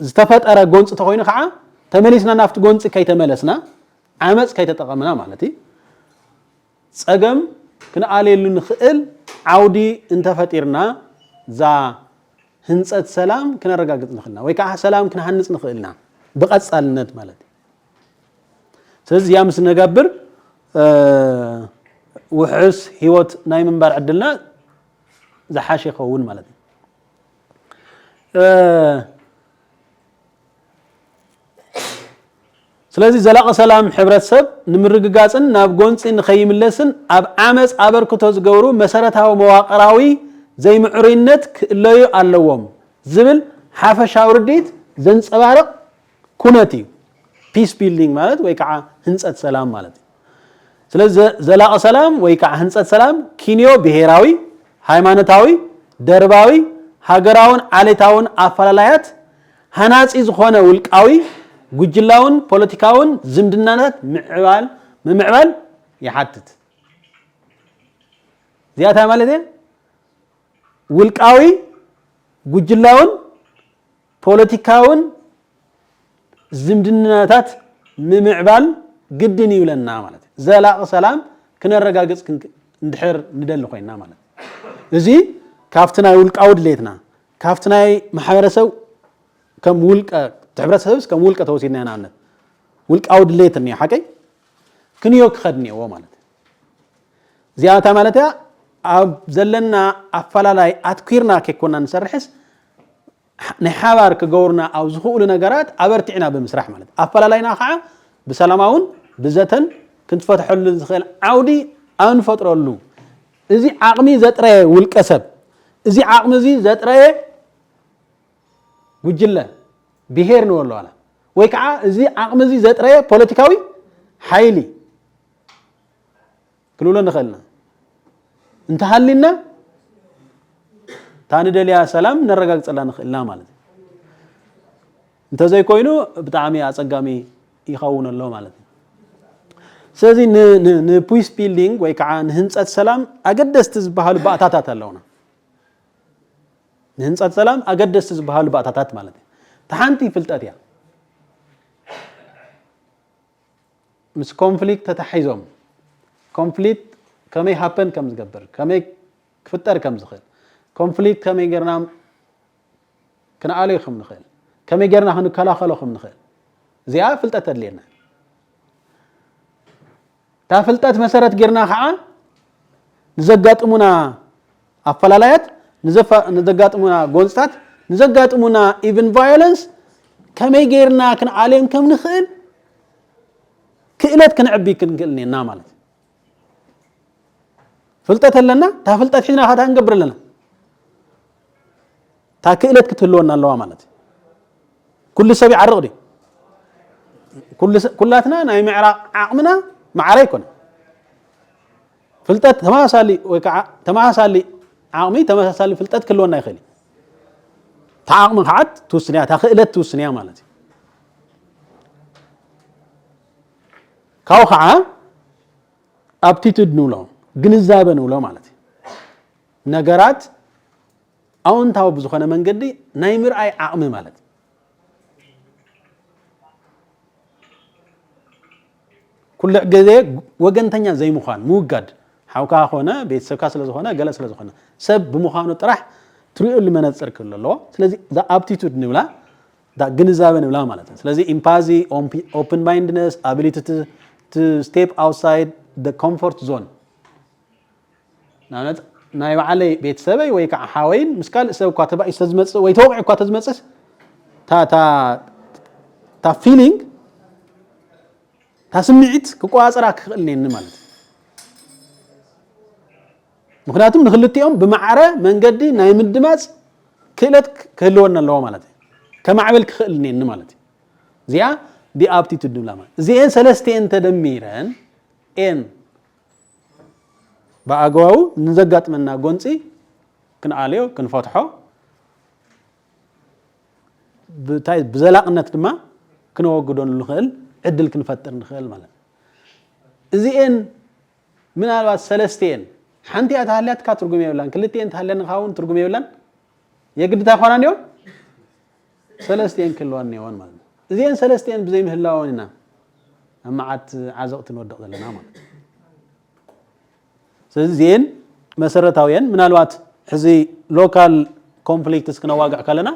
ዝተፈጠረ ጎንፂ ተኮይኑ ከዓ ተመሊስና ናፍቲ ጎንፂ ከይተመለስና ዓመፅ ከይተጠቐምና ማለት እዩ ፀገም ክንኣልየሉ ንኽእል ዓውዲ እንተፈጢርና ዛ ህንፀት ሰላም ክነረጋግፅ ንኽእልና ወይ ከዓ ሰላም ክንሃንፅ ንኽእልና ብቐጻልነት ማለት እዩ ስለዚ ያ ምስ ነገብር ውሕስ ህይወት ናይ ምንባር ዕድልና ዝሓሸ ይኸውን ማለት እዩ ስለዚ ዘላቐ ሰላም ሕብረተሰብ ንምርግጋፅን ናብ ጎንፂ ንኸይምለስን ኣብ ዓመፅ ኣበርክቶ ዝገብሩ መሰረታዊ መዋቕራዊ ዘይምዕሩይነት ክእለዩ ኣለዎም ዝብል ሓፈሻዊ ርዲት ዘንፀባርቕ ኩነት እዩ ፒስ ቢልዲንግ ማለት ወይ ከዓ ህንፀት ሰላም ማለት እዩ ስለዚ ዘላቐ ሰላም ወይ ከዓ ህንፀት ሰላም ኪንዮ ብሄራዊ ሃይማኖታዊ ደርባዊ ሃገራውን ዓሌታውን ኣፈላላያት ሃናፂ ዝኾነ ውልቃዊ ጉጅላውን ፖለቲካውን ዝምድናታት ምምዕባል ይሓትት እዚኣታ ማለት እየ ውልቃዊ ጉጅላውን ፖለቲካውን ዝምድናታት ምምዕባል ግድን ይብለና ማለት እዩ ዘላቒ ሰላም ክነረጋግፅ እንድሕር ንደሊ ኮይና ማለት እዚ ካብቲ ናይ ውልቃዊ ድሌትና ካብቲ ናይ ማሕበረሰብ ከም ውልቀ ሕብረተሰብስ ከም ውልቀ ተወሲድና ኢና ንኣብነት ውልቃዊ ድሌት እኒኦ ሓቀይ ክንዮ ክኸድ እኒአዎ ማለት እዩ እዚኣታ ማለት እያ ኣብ ዘለና ኣፈላላይ ኣትኩርና ከይኮና ንሰርሕስ ናይ ሓባር ክገብሩና ኣብ ዝኽእሉ ነገራት ኣበርቲዕና ብምስራሕ ማለት ኣፈላላይና ከዓ ብሰላማውን ብዘተን ክንትፈትሐሉ ዝኽእል ዓውዲ ኣብ ንፈጥረሉ እዚ ዓቕሚ ዘጥረየ ውልቀ ሰብ እዚ ዓቕሚ እዚ ዘጥረየ ጉጅለ ብሄር ንበሎ ዋላ ወይ ከዓ እዚ ዓቕሚ እዚ ዘጥረየ ፖለቲካዊ ሓይሊ ክንብሎ ንኽእልና እንተሃሊና ታንደልያ ሰላም ነረጋግፀላ ንኽእልና ማለት እዩ እንተዘይኮይኑ ብጣዕሚ ኣፀጋሚ ይኸውን ኣሎ ማለት እዩ ስለዚ ንፒስ ቢልዲንግ ወይ ከዓ ንህንፀት ሰላም ኣገደስቲ ዝበሃሉ ባእታታት ኣለውና ንህንፀት ሰላም ኣገደስቲ ዝበሃሉ ባእታታት ማለት እዩ ተሓንቲ ፍልጠት እያ ምስ ኮንፍሊክት ተታሒዞም ኮንፍሊክት ከመይ ሃፐን ከም ዝገብር ከመይ ክፍጠር ከም ዝኽእል ኮንፍሊክት ከመይ ጌርና ክንኣልዮ ከም ንኽእል ከመይ ጌርና ክንከላኸሎ ከም ንኽእል እዚኣ ፍልጠት ኣድልየና እታ ፍልጠት መሰረት ጌርና ከዓ ንዘጋጥሙና ኣፈላላያት ንዘጋጥሙና ጎንፅታት ንዘጋጥሙና ኢቨን ቫዮለንስ ከመይ ጌርና ክንኣልዮም ከም ንኽእል ክእለት ክንዕቢ ክንክእል ኔና ማለት ፍልጠት ኣለና እታ ፍልጠት ሒዝና ካታ ክንገብር ኣለና እታ ክእለት ክትህልወና ኣለዋ ማለት እዩ ኩሉ ሰብ ይዓርቕ ድዩ ኩላትና ናይ ምዕራቕ ዓቕምና ማዕረ ይኮነ ፍልጠት ተመሳሳሊ ወይ ከዓ ተመሳሳሊ ዓቕሚ ተመሳሳሊ ፍልጠት ክህልወና ይኽእል እታ ዓቕሚ ከዓ ትውስን እያ እታ ክእለት ትውስን እያ ማለት እዩ ካብኡ ከዓ ኣፕቲቱድ ንብሎ ግንዛበ ንብሎ ማለት እዩ ነገራት ኣዎንታዊ ብዝኾነ መንገዲ ናይ ምርኣይ ዓቕሚ ማለት እዩ ኩሉ ግዜ ወገንተኛ ዘይምዃን ምውጋድ ሓውካ ኮነ ቤተሰብካ ስለ ዝኾነ ገለ ስለ ዝኾነ ሰብ ብምዃኑ ጥራሕ ትሪእሉ መነፅር ክህሉ ኣለዎ ስለዚ ዛ ኣፕቲቱድ ንብላ دا جنزابن ولا مالته ስለዚህ empathy open mindedness ability to step outside the comfort zone ናነት ናይ ባዓለይ ቤተሰበይ ወይ ከዓ ሓወይን ምስካል ሰብ እኳ ተባይ ዝተዝመጽ ወይ ተወቅዕ እኳ ተዝመጽስ ታ feeling ታ ስምዒት ክቋጽራ ክኽእልኒ ማለት ምክንያቱም ንኽልቲኦም ብማዕረ መንገዲ ናይ ምድማጽ ክእለት ክህልወና ኣለዎ ማለት ከማዕበል ክኽእልኒ ማለት እዚኣ ቢአፕቲቱድ ንብላ ማለት እዚአን ሰለስተን ተደሚረን ኤን በአግባቡ ንዘጋጥመና ጎንፂ ክንዓልዮ ክንፈትሖ ብዘላቅነት ድማ ክንወግዶ ንኽእል ዕድል ክንፈጥር ንኽእል ማለት እዚአን ምናልባት ሰለስተን ሓንቲ ኣታህልያት ካ ትርጉም የብላን ክልቲአን ታህለን ካውን ትርጉም የብላን የግድታ ኾናን እዮም ሰለስተን ክልዋን ይሆን ማለት እዚአን ሰለስተን ብዘይ ምህላውና አማዓት ዓዘቕት ንወድቕ ዘለና ማለት ስለዚህን መሰረታዊያን ምናልባት ሕዚ ሎካል ኮንፍሊክትስ ክነዋጋዕ ካለና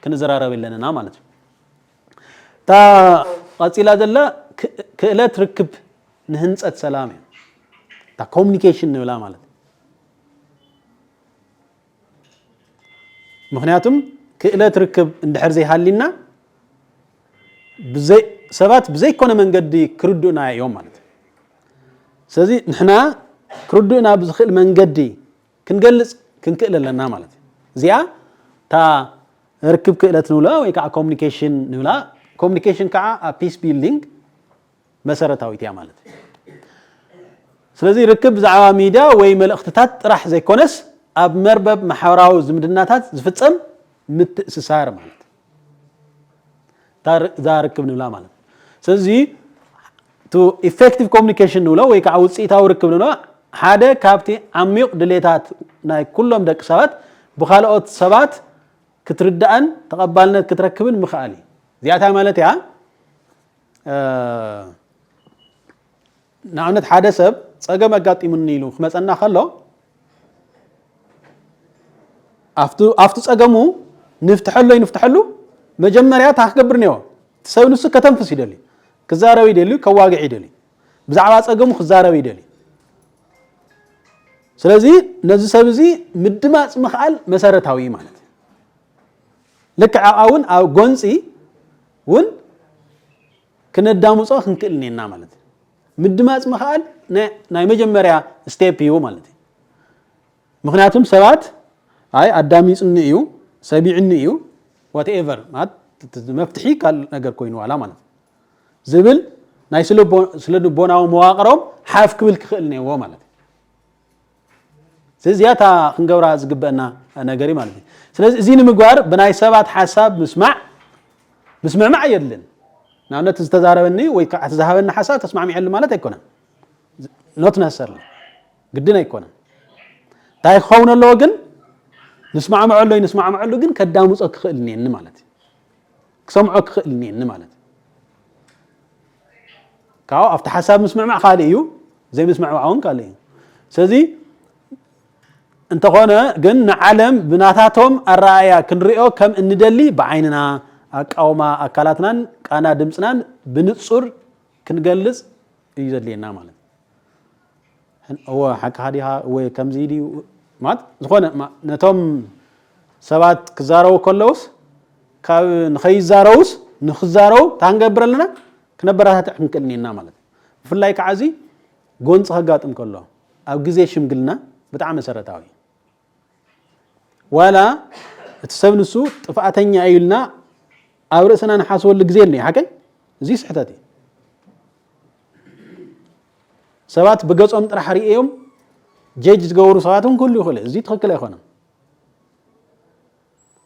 ክንዘራረብ ኣለና ማለት ታ ቀፂላ ዘላ ክእለት ርክብ ንህንፀት ሰላም እዩ ታ ኮሙኒኬሽን ንብላ ማለት ምክንያቱም ክእለት ርክብ እንድሕር ዘይሃሊና ብዘይ ሰባት ብዘይኮነ መንገዲ ክርዱና እዮም ማለት ስለዚህ ንሕና ክርዱና ብዝኽእል መንገዲ ክንገልጽ ክንክእል ኣለና ማለት እዚኣ ታ ርክብ ክእለት ንብላ ወይ ከዓ ኮሙኒኬሽን ንብላ ኮሙኒኬሽን ከዓ ፒስ ቢልዲንግ መሰረታዊት እያ ማለት ስለዚህ ርክብ ብዛዕባ ሚድያ ወይ መልእኽትታት ጥራሕ ዘይኮነስ ኣብ መርበብ ማሕበራዊ ዝምድናታት ዝፍጸም ምትእስሳር ማለት ዛ ርክብ ንብላ ማለት ስለዚህ to effective communication ንብሎ ወይ ከዓ ውጽኢታዊ ርክብ ንብሎ ሓደ ካብቲ ዓሚቕ ድሌታት ናይ ኩሎም ደቂ ሰባት ብኻልኦት ሰባት ክትርዳእን ተቐባልነት ክትረክብን ምኽኣል እዚኣታ ማለት እያ ንኣብነት ሓደ ሰብ ፀገም ኣጋጢሙኒ ኢሉ ክመፀና ከሎ ኣፍቱ ፀገሙ ንፍትሐሉ መጀመርያ ታክገብር ነዮ ሰብ ንሱ ከተንፍስ ይደሊ ክዛረብ ይደሊ ከዋግዕ ይደሊ ብዛዕባ ፀገሙ ክዛረብ ይደሊ ስለዚ ነዚ ሰብ እዚ ምድማጽ ምኽኣል መሰረታዊ ማለት ልክዕ ኣውን ኣብ ጎንፂ ውን ክነዳምጾ ክንክእል ነና ማለት ምድማጽ ምኽኣል ናይ መጀመርያ ስቴፕ እዩ ማለት ምክንያቱም ሰባት አይ አዳሚጽኒ እዩ ሰቢዕኒ እዩ whatever ማለት መፍትሒ ካል ነገር ኮይኑ ዋላ ማለት ዝብል ናይ ስለልቦናዊ መዋቕሮም ሓፍ ክብል ክኽእል ነይዎ ማለት ስለዚያታ ክንገብራ ዝግበአና ነገሪ ማለት ስለዚህ እዚ ንምግባር ብናይ ሰባት ሓሳብ ምስማዕ የለን ናብነት ዝተዛረበኒ ወይ ከዓ ተዛሃበኒ ሓሳብ ተስማዕሚዕሉ ማለት ኣይኮነን ኖት ነሰርሊ ግድን ኣይኮነን ታይ ክኸውን ኣለዎ ግን ንስማዕምዐሉ ግን ከዳምጾ ክኽእል ነኒ ማለት ክሰምዖ ክኽእል ነኒ ማለት ካው ኣብቲ ሓሳብ ምስማዕ ካልእ እዩ ዘይ ምስማዕ እውን ካልእ እዩ ስለዚ እንተኾነ ግን ንዓለም ብናታቶም ኣረኣያ ክንሪኦ ከም እንደሊ ብዓይንና ኣቃውማ ኣካላትናን ቃና ድምፅናን ብንጹር ክንገልጽ እዩ ዘድልየና ማለት ሓቂ ሃዲሃ ወይ ከምዚ ድዩ ማለት ዝኾነ ነቶም ሰባት ክዛረቡ ከለውስ ካብ ንኸይዛረውስ ንኽዛረው ታንገብር ኣለና ክነበራታትዕ ክንክእል ነና ማለት ብፍላይ ከዓ እዚ ጎንፂ ከጋጥም ከሎ ኣብ ግዜ ሽምግልና ብጣዕሚ መሰረታዊ ዋላ እቲ ሰብ ንሱ ጥፋኣተኛ እዩልና ኣብ ርእስና ንሓስበሉ ግዜ የለኒ ሓቀይ እዚ ስሕተት እዩ ሰባት ብገጾም ጥራሕ ሪኦም ጀጅ ዝገብሩ ሰባትን ኩሉ ይኽእል እዚ ትክክል ኣይኮነን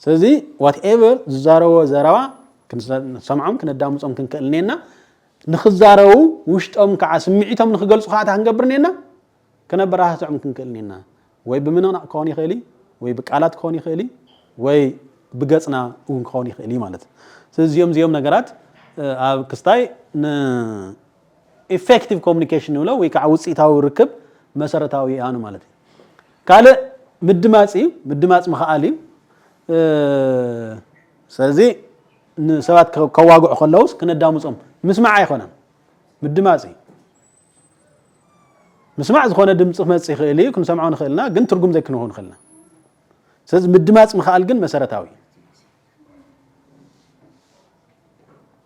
ስለዚ whatever ዝዛረቦ ዘረባ ክንሰምዖም ክነዳምጾም ክንክእል ነና ንኽዛረቡ ውሽጦም ከዓ ስምዒቶም ንኽገልጹ ከዓ ክንገብር ነና ክነበራታትዖም ክንክእል ነና ወይ ብምንቕናቕ ክኾን ይኽእል ወይ ብቃላት ክኾን ይኽእል ወይ ብገጽና እውን ክኾን ይኽእል ማለት ስለዚ እዚኦም ነገራት ኣብ ክስታይ effective communication ንብሎ ወይ ከዓ ውጽኢታዊ ርክብ መሰረታዊ ኣኑ ማለት ካልእ ምድማጽ ምኽኣል እዩ ስለዚህ ንሰባት ከዋግዑ ከለውስ ክነዳምጾም ምስማዕ ኣይኮነን ምድማጽ ምስማዕ ዝኾነ ድምጽ መጽ ይኽእል እዩ ክንሰምዖ ንኽእልና ግን ትርጉም ዘይክንሆን ንኽእልና ስለዚህ ምድማጽ ምኽኣል ግን መሰረታዊ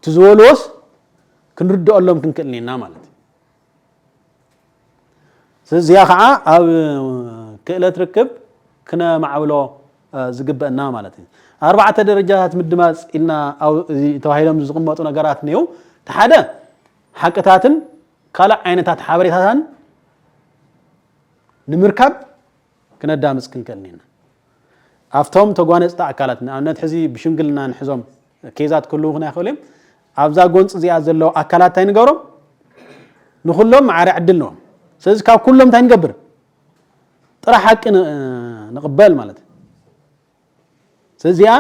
ትዝወልዎስ ክንርድአሎም ክንክእልኒና ማለት እዩ ስለዚ ያ ከዓ ኣብ ክእለት ርክብ ክነማዕብሎ ዝግበአና ማለት እዩ ኣርባዕተ ደረጃታት ምድማጽ ኢልና ኣብ ተባሂሎም ዝቕመጡ ነገራት ነይው ተሓደ ሓቅታትን ካልእ ዓይነታት ሓበሬታትን ንምርካብ ክነዳምጽ ክንክእልኒና ኣፍቶም ተጓነጽታ ኣካላት ንኣብነት ሕዚ ብሽምግልና ንሕዞም ኬዛት ኩሉ ክናይኽእል እዮም ኣብዛ ጎንፂ እዚኣ ዘለዎ ኣካላት እንታይ ንገብሮም ንኹሎም ማዕረ ዕድል ነዎም ስለዚ ካብ ኩሎም እንታይ ንገብር ጥራሕ ሓቂ ንቕበል ማለት እዩ ስለዚኣ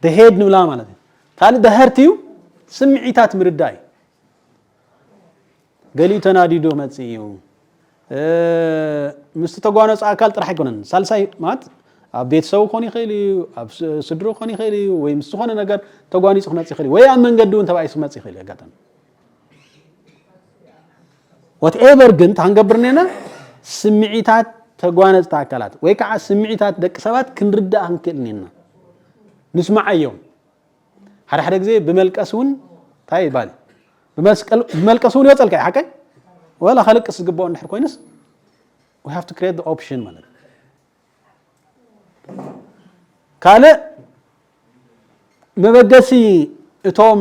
ደሄድ ንብላ ማለት እዩ ካልእ ደህርቲ እዩ ስምዒታት ምርዳእ እዩ ገሊኡ ተናዲዱ መጽ እዩ ምስቲ ተጓነፁ ኣካል ጥራሕ ኣይኮነን ሳልሳይ ማለት ኣብ ቤተሰቡ ክኾን ይኽእል እዩ ኣብ ስድሮ ክኾን ይኽእል እዩ ወይ ምስ ዝኾነ ነገር ተጓኒፁ ክመጽ ይኽእል እዩ ወይ ኣብ መንገዲ እውን ተባኢሱ ክመጽ ይኽእል እዩ ኣጋጣሚ whatever ግን ታንገብር ነና ስምዒታት ተጓነፅታ ኣካላት ወይ ከዓ ስምዒታት ደቂ ሰባት ክንርዳእ ክንክእልኒና ንስማዕ እዮም ሓደ ሓደ ግዜ ብመልቀስ እውን እንታይ ይባል ብመልቀስ እውን ይወፀልካ ሓቀይ ወላ خلقስ ዝግባኦ እንድሕር ኮይንስ we have to create the option ማለት ካልእ መበገሲ እቶም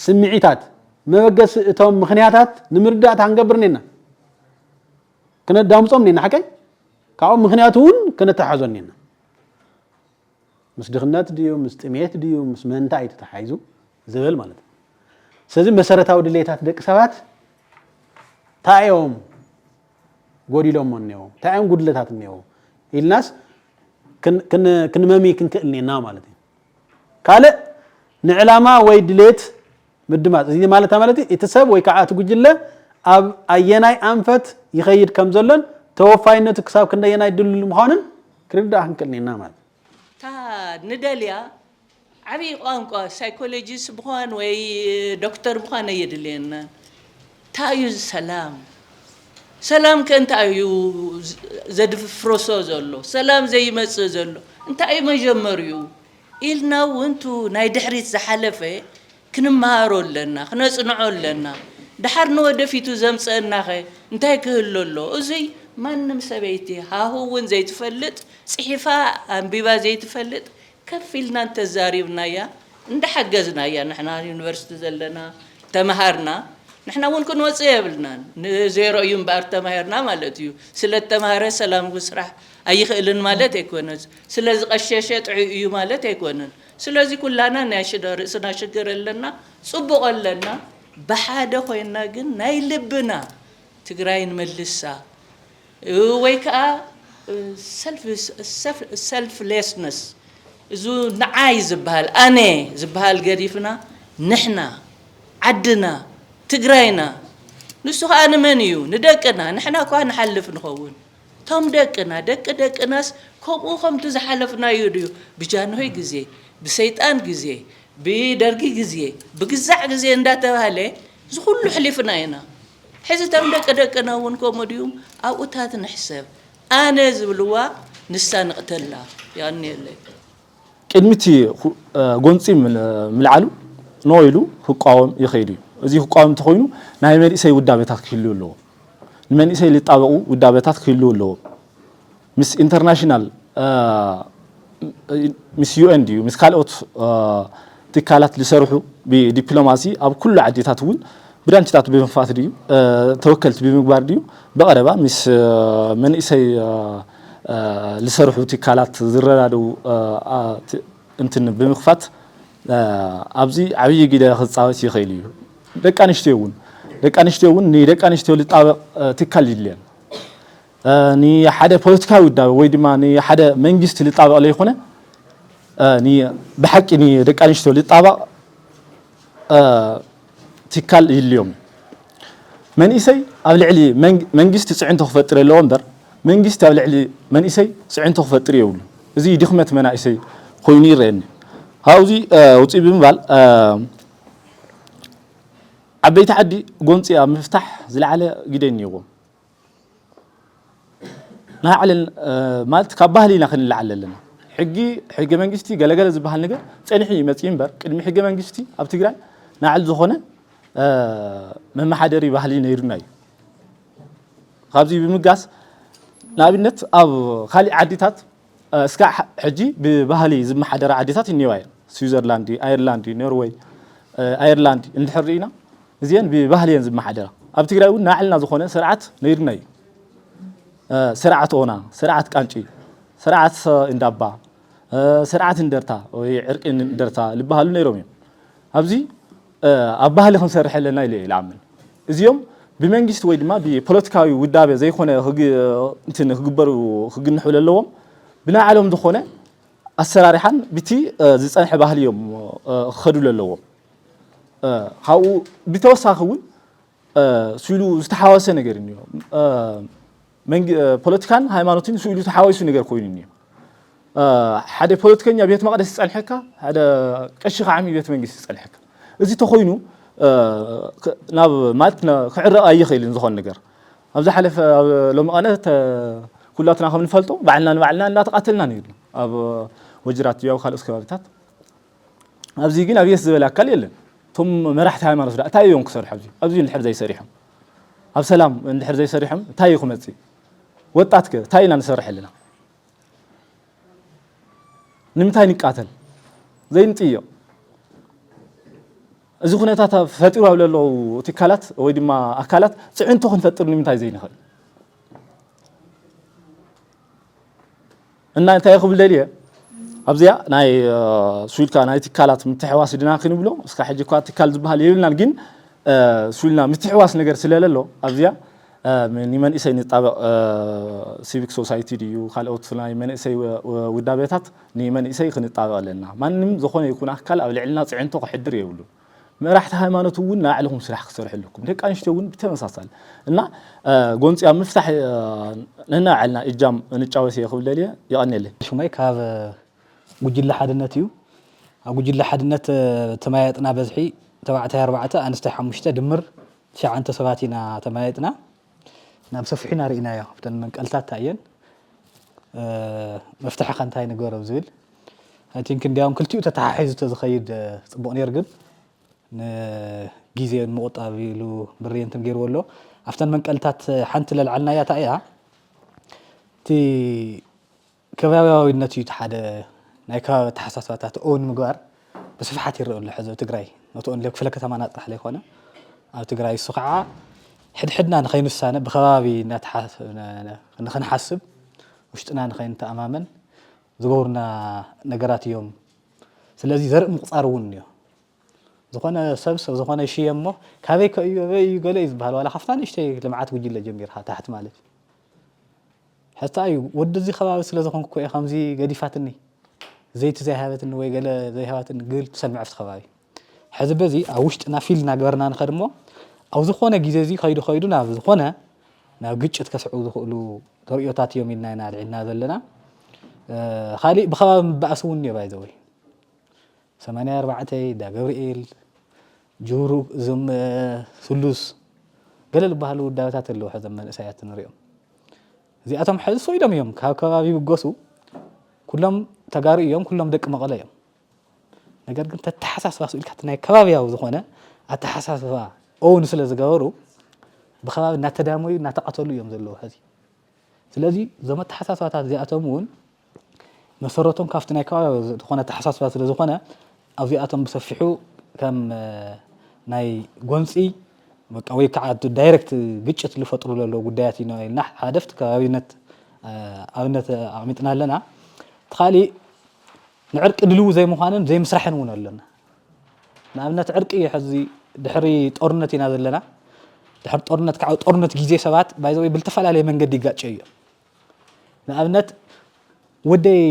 ስምዒታት መበገሲ እቶም ምኽንያታት ንምርዳእ ታንገብር ነና ክነዳምጾም ነና ሓቀይ ካብኦም ምኽንያቱ እውን ክነተሓዞን ነና ምስ ድኽነት ድዩ ምስ ጥሜት ድዩ ምስ መንታይ ተተሓይዙ ዝብል ማለት ስለዚህ መሰረታዊ ድሌታት ደቂ ሰባት ታዮም ጎዲሎም ሞንኔው ታዮም ጉድለታት ኔው ኢልናስ ክንመሚ ክንክእልኒና ማለት እዩ ካልእ ንዕላማ ወይ ድሌት ምድማጽ እዚ ማለት እቲ ሰብ ወይ ከዓ ትጉጅለ ኣብ ኣየናይ ኣንፈት ይኸይድ ከም ዘሎን ተወፋይነቱ ክሳብ ክንደየናይ ድልል ምዃኑን ክርዳእ ክንክእልኒና ማለት ታ ንደልያ ዓብይ ቋንቋ ሳይኮሎጂስት ምዃን ወይ ዶክተር ምዃን የድልየና ታዩ ሰላም ከእንታይ እዩ ዘድፍሮሶ ዘሎ ሰላም ዘይመጽእ ዘሎ እንታይ እዩ መጀመርዩ ኢልና ወንቱ ናይ ድሕሪት ዝሓለፈ ክንማሃሮ ኣለና ክነጽንዖ ኣለና ድሓር ንወደፊቱ ዘምጽአናኸ እንታይ ክህሉ ኣሎ እዙይ ማንም ሰበይቲ ሃሁ እውን ዘይትፈልጥ ጽሒፋ ኣንቢባ ዘይትፈልጥ ከፍ ኢልና እንተዛሪብናያ እንደሓገዝናያ ንሕና ዩኒቨርሲቲ ዘለና ተማሃርና ንሕና እውን ክንወጽእ የብልና ንዜሮ እዩ እምበር ተማሃርና ማለት እዩ ስለ ተማሃረ ሰላም ክስራሕ ኣይኽእልን ማለት ኣይኮነን ስለዚ ቀሸሸ ጥዑ እዩ ማለት ኣይኮነን ስለዚ ኩላና ናይ ርእስና ሽግር ኣለና ጽቡቕ ኣለና ብሓደ ኮይና ግን ናይ ልብና ትግራይ ንመልሳ ወይ ከዓ selflessness እዙ ንዓይ ዝበሃል ኣነ ዝበሃል ገዲፍና ንሕና ዓድና ትግራይና ንሱ ከዓ ንመን እዩ ንደቅና ንሕና እኳ ንሓልፍ ንኸውን ቶም ደቅናስ ከምኡ ከምቲ ዝሓለፍና እዩ ድዩ ብጃንሆይ ግዜ ብሰይጣን ግዜ ብደርጊ ግዜ ብግዛዕ ግዜ እንዳተባሃለ ዝኩሉ ሕሊፍና ኢና ሕዚ ቶም ደቅና እውን ከምኡ ድዩ ኣብኡታት ንሕሰብ ኣነ ዝብልዋ ንሳ ንቕተላ ያኒ የለይ ቅድሚቲ ጎንፂ ምልዓሉ ኖይሉ ክቃወም ይኽእል እዩ እዚ ክቃወም ተኾይኑ ናይ መንእሰይ ውዳቤታት ክህልዩ ኣለዎ ንመንእሰይ ሊጣበቑ ውዳቤታት ክህልዩ ኣለዎ ምስ ኢንተርናሽናል ምስ ዩኤን ድዩ ምስ ካልኦት ትካላት ዝሰርሑ ብዲፕሎማሲ ኣብ ኩሉ ዓዲታት እውን ብራንችታት ብምፍታት ድዩ ተወከልቲ ብምግባር ድዩ በቐረባ ምስ መንእሰይ ዝሰርሑ ትካላት ዝረዳድኡ እንትን ብምኽፋት ኣብዚ ዓብይ ግደ ክጻወት ይኽእል እዩ ደቂ ኣንስትዮ እውን ንደቂ ኣንስትዮ ዝጣበቕ ትካል ይድልየን ንሓደ ፖለቲካዊ ውዳበ ወይ ድማ ንሓደ መንግስቲ ዝጣበቕ ዘይኮነ ብሓቂ ንደቂ ኣንስትዮ ዝጣበቕ ትካል ይድልዮም መንእሰይ ኣብ ልዕሊ መንግስቲ ጽዕንቶ ክፈጥር ኣለዎ እምበር መንግስቲ ኣብ ልዕሊ መንእሰይ ጽዕንቶ ክፈጥር የብሉ እዚ ድኽመት መናእሰይ ኮይኑ ይረአኒ ሃውዚ ውፅኢ ብምባል ዓበይቲ ዓዲ ጎንፂ ኣብ ምፍታሕ ዝለዓለ ግደ እኒዎም ናዓለን ማለት ካብ ባህሊ ኢና ክንላዓል ኣለና ሕጊ መንግስቲ ገለገለ ዝበሃል ነገር ፀኒሑ ይመጽ እምበር ቅድሚ ሕጊ መንግስቲ ኣብ ትግራይ ናዓል ዝኾነ መማሓደሪ ባህሊ ነይሩና እዩ ካብዚ ብምጋስ ንኣብነት ኣብ ካሊእ ዓዲታት እስካ ሕጂ ብባህሊ ዝመሓደራ ዓዲታት እኒዋ እየን ስዊዘርላንድ ኣየርላንድ ኖርዌይ ኣየርላንድ እንድሕር ኢና እዚአን ብባህልየን ዝመሓደራ ኣብ ትግራይ እውን ናዕልና ዝኾነ ስርዓት ነይሩና እዩ ስርዓት ኦና ስርዓት ቃንጪ ስርዓት እንዳባ ስርዓት እንደርታ ወይ ዕርቂ እንደርታ ልባሃሉ ነይሮም እዮም ኣብዚ ኣብ ባህሊ ክንሰርሕ ኣለና ኢለ ይላምን እዚኦም ብመንግስቲ ወይ ድማ ብፖለቲካዊ ውዳበ ዘይኮነ እንትን ክግበሩ ክግንሑ ኣለዎም ብናዓሎም ዝኾነ ኣሰራርሓን ብቲ ዝፀንሐ ባህሊ እዮም ክኸዱ ኣለዎም ካብኡ ብተወሳኺ እውን ስኢሉ ዝተሓዋወሰ ነገር እኒኦ ፖለቲካን ሃይማኖትን ስኢሉ ተሓዋዊሱ ነገር ኮይኑ እኒኦ ሓደ ፖለቲከኛ ቤት መቅደስ ይፀንሐካ ሓደ ቀሺ ዓሚ ቤት መንግስቲ ይፀንሐካ እዚ ተኮይኑ ናብ ማለት ክዕረቕ ኣይኽእልን ዝኾን ነገር ኣብዚ ሓለፈ ሎሚ ቀነ ኩላትና ከም ንፈልጦ ባዕልና ንባዕልና እናተቃተልና ነይርና ኣብ ወጅራት ያው ካልኦት ከባቢታት ኣብዚ ግን ኣብየስ ዝበለ ኣካል የለን ቶም መራሕቲ ሃይማኖት ዳ እንታይ እዮም ክሰርሑ ኣብዚ እንድሕር ዘይሰሪሖም ኣብ ሰላም እንድሕር ዘይሰሪሖም እንታይ ክመጽእ ወጣት ከ እንታይ ኢና ንሰርሕ ኣለና ንምንታይ ንቃተል ዘይንጥዮ እዚ ኩነታት ፈጢሩ ኣብ ለለው ትካላት ወይ ድማ ኣካላት ጽዕንቶ ክንፈጥር ንምንታይ ዘይንኽእል እና እንታይ ክብል ደልየ ኣብዚያ ናይ ስዊልካ ናይ ትካላት ምትሕዋስ ድና ክንብሎ እስካ ሕጂ እኳ ትካል ዝበሃል የብልናን ግን ስዊልና ምትሕዋስ ነገር ስለለሎ ኣብዚያ ንመንእሰይ ንጣበቕ ሲቪክ ሶሳይቲ ድዩ ካልኦት ናይ መንእሰይ ውዳቤታት ንመንእሰይ ክንጣበቕ ኣለና ማንም ዝኾነ ይኩን ኣካል ኣብ ልዕልና ጽዕንቶ ክሕድር የብሉ መራሕቲ ሃይማኖት እውን ናዕልኩም ስራሕ ክሰርሑ ኣለኩም ደቂ ኣንስትዮ እውን ብተመሳሳሊ እና ጎንፂ ኣብ ምፍታሕ ንናዓልና እጃም ንጫወት ይኽብል ደልየ ይቐኒየለ ሽመይ ካብ ጉጅለ ሓድነት እዩ ኣብ ጉጅለ ሓድነት ተማያጥና በዝሒ 4 ኣንስተይ 5 ድምር 9 ሰባት ኢና ተማያጥና ናብ ሰፊሕና ርኢናዮ ብተን መንቀልታት ታየን መፍትሕ ከንታይ ነገር ዝብል አይ ቲንክ እንዲያውም ክልቲኡ ተተሓሒዙ ተዝኸይድ ጽቡቕ ነይር ግን ንጊዜ ምቁጣብ ኢሉ ብሬንትን ገይርዎ ኣሎ ኣፍተን መንቀልታት ሓንቲ ለልዓልናያ ታያ እቲ ከባቢያዊነት እዩ ሓደ ናይ ከባቢ ተሓሳስባታት ኦን ምግባር ብስፍሓት ይርአ ኣሎ ሕዚ ትግራይ ነቶን ለክፍለ ከተማና ጥራሕ ላይ ኾነ ኣብ ትግራይ እሱ ከዓ ሕድሕድና ንኸይንሳነ ብኸባቢ ንኽንሓስብ ውሽጥና ንኸይንተኣማመን ዝገብሩና ነገራት እዮም ስለዚ ዘርኢ ምቁፃር እውን እኒኦ ዝኾነ ሰብ ዝኾነ ሽየ እሞ ካበይ ከእዩ ኣበይ ገለ እዩ ዝበሃል ዋላ ካፍታ ንእሽተይ ልምዓት ጉጅለ ጀሚርካ ታሕቲ ማለት ሕታ እዩ ወዲ እዚ ከባቢ ስለ ዝኾንኩ እኮ እየ ከምዚ ገዲፋትኒ ዘይቲ ዘይሃበትኒ ወይ ገለ ዘይሃባትኒ ግል ትሰምዕ ኣብቲ ከባቢ ሕዚ በዚ ኣብ ውሽጥና ፊል እናገበርና ንኸድ እሞ ኣብ ዝኾነ ግዜ እዚ ከይዱ ናብ ዝኾነ ናብ ግጭት ከስዕቡ ዝኽእሉ ተርእዮታት እዮም ኢልና ኢና ልዒልና ዘለና ካሊእ ብኸባቢ ምባእስ እውን እኒኦ ባይዘወይ 84 ዳ ገብርኤል ጁሩ ዝም ስሉስ ገለ ዝበሃሉ ውዳቤታት ኣለዉ ሕዘም መንእሰያት ንሪኦም እዚኣቶም ሕዚ ሰይዶም እዮም ካብ ከባቢ ብገሱ ኩሎም ተጋሩ እዮም ኩሎም ደቂ መቐለ እዮም ነገር ግን ተተሓሳስባ ስኢልካ ናይ ከባቢያዊ ዝኾነ ኣተሓሳስባ ኦውን ስለ ዝገበሩ ብኸባቢ እናተዳመዩ እናተቐተሉ እዮም ዘለዉ ሕዚ ስለዚ ዞም ኣተሓሳስባታት እዚኣቶም እውን መሰረቶም ካብቲ ናይ ከባቢ ዝኾነ ተሓሳስባ ስለ ዝኾነ ኣብዚኣቶም ብሰፊሑ ከም ናይ ጎንፂ በቃ ወይ ከዓ ዳይሬክት ግጭት ዝፈጥሩ ዘለዉ ጉዳያት ኢና ኢልና ሓደፍቲ ከባቢነት ኣብነት ኣቕሚጥና ኣለና ተኻሊእ ንዕርቂ ድልው ዘይምዃንን ዘይምስራሕን እውን ኣለና ንኣብነት ዕርቂ ሕዚ ድሕሪ ጦርነት ኢና ዘለና ድሕሪ ጦርነት ከዓ ጦርነት ግዜ ሰባት ባይዘወይ ብልተፈላለየ መንገዲ ይጋጨ እዮም ንኣብነት ወደይ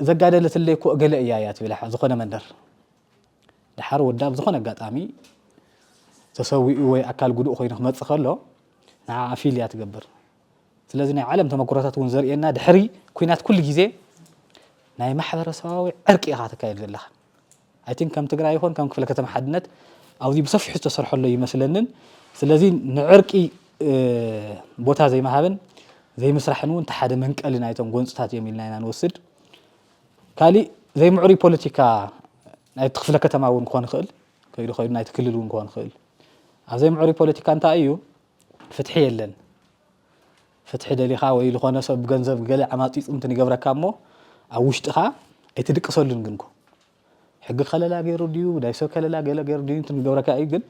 ዘጋደለትለይ እኮ ገለ እያ እያ ትብል ዝኾነ መንደር ድሓር ወዳ ብዝኾነ ኣጋጣሚ ተሰዊኡ ወይ ኣካል ጉዱእ ኮይኑ ክመፅእ ከሎ ንዓ ኣፊልያ ትገብር ስለዚ ናይ ዓለም ተመኩሮታት እውን ዘርእየና ድሕሪ ኩናት ኩሉ ግዜ ናይ ማሕበረሰባዊ ዕርቂ ኢኻ ተካይድ ዘለኻ አይ ቲንክ ከም ትግራይ ይኹን ከም ክፍለ ከተማ ሓድነት ኣብዚ ብሰፊሑ ዝተሰርሐሎ ይመስለንን ስለዚ ንዕርቂ ቦታ ዘይመሃብን ዘይምስራሕን እውን ተሓደ መንቀሊ ናይቶም ጎንፅታት እዮም ኢልና ኢና ንወስድ ካሊእ ዘይምዕሩይ ፖለቲካ ናይ ክፍለ ከተማ እውን ክኾን ይኽእል ከይዱ ናይቲ ክልል እውን ክኾን ይኽእል ኣብ ዘይምዕሩይ ፖለቲካ እንታይ እዩ ፍትሒ የለን ፍትሒ ደሊኻ ወይ ዝኾነ ሰብ ገንዘብ ገለ ዓማፂፅ እንትን ይገብረካ እሞ ኣብ ውሽጥኻ ኣይትድቅሰሉን ግንኩ ሕጊ ከለላ ገይሩ ድዩ ናይ ሰብ ከለላ ገለ ገይሩ ድዩ እንትን ይገብረካ እዩ ግን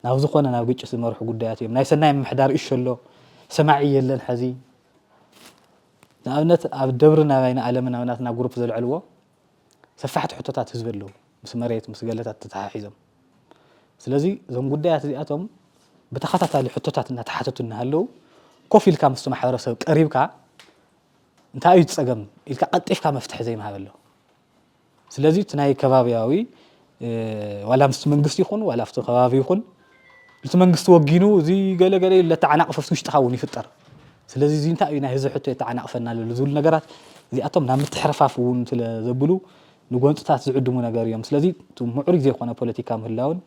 ናብ ዝኾነ ናብ ግጭት ዝመርሑ ጉዳያት እዮም ናይ ሰናይ ምምሕዳር እሽ ኣሎ ሰማዒ የለን ሕዚ ንኣብነት ኣብ ደብሪ ናባይና ዓለምን ኣብናትና ግሩፕ ዘልዕልዎ ሰፋሕቲ ሕቶታት ህዝቢ ኣለዉ ምስ መሬት ምስ ገለታት ተተሓሒዞም ስለዚ እዞም ጉዳያት እዚኣቶም ብተኸታታሊ ሕቶታት እናተሓተቱ እናሃለዉ ኮፍ ኢልካ ምስቲ ማሕበረሰብ ቀሪብካ እንታይ እዩ ፀገም ኢልካ ቀጢፍካ መፍትሒ ዘይምሃብ ኣሎ ስለዚ እቲ ናይ ከባቢያዊ ዋላ ምስቲ መንግስቲ ይኹን ዋላ ኣብቲ ከባቢ ይኹን እቲ መንግስቲ ወጊኑ እዚ ገለገለ ለተዓናቅፈ ኣብቲ ውሽጥኻ እውን ይፍጠር ስለዚ እዚ እንታይ እዩ ናይ ህዝቢ ሕቶ የተዓናቅፈና ኣሎ ዝብሉ ነገራት እዚኣቶም ናብ ምትሕርፋፍ እውን ስለዘብሉ ንጎንፅታት ዝዕድሙ ነገር እዮም ስለዚ ምዕሩይ ዘይኮነ ፖለቲካ ምህላውን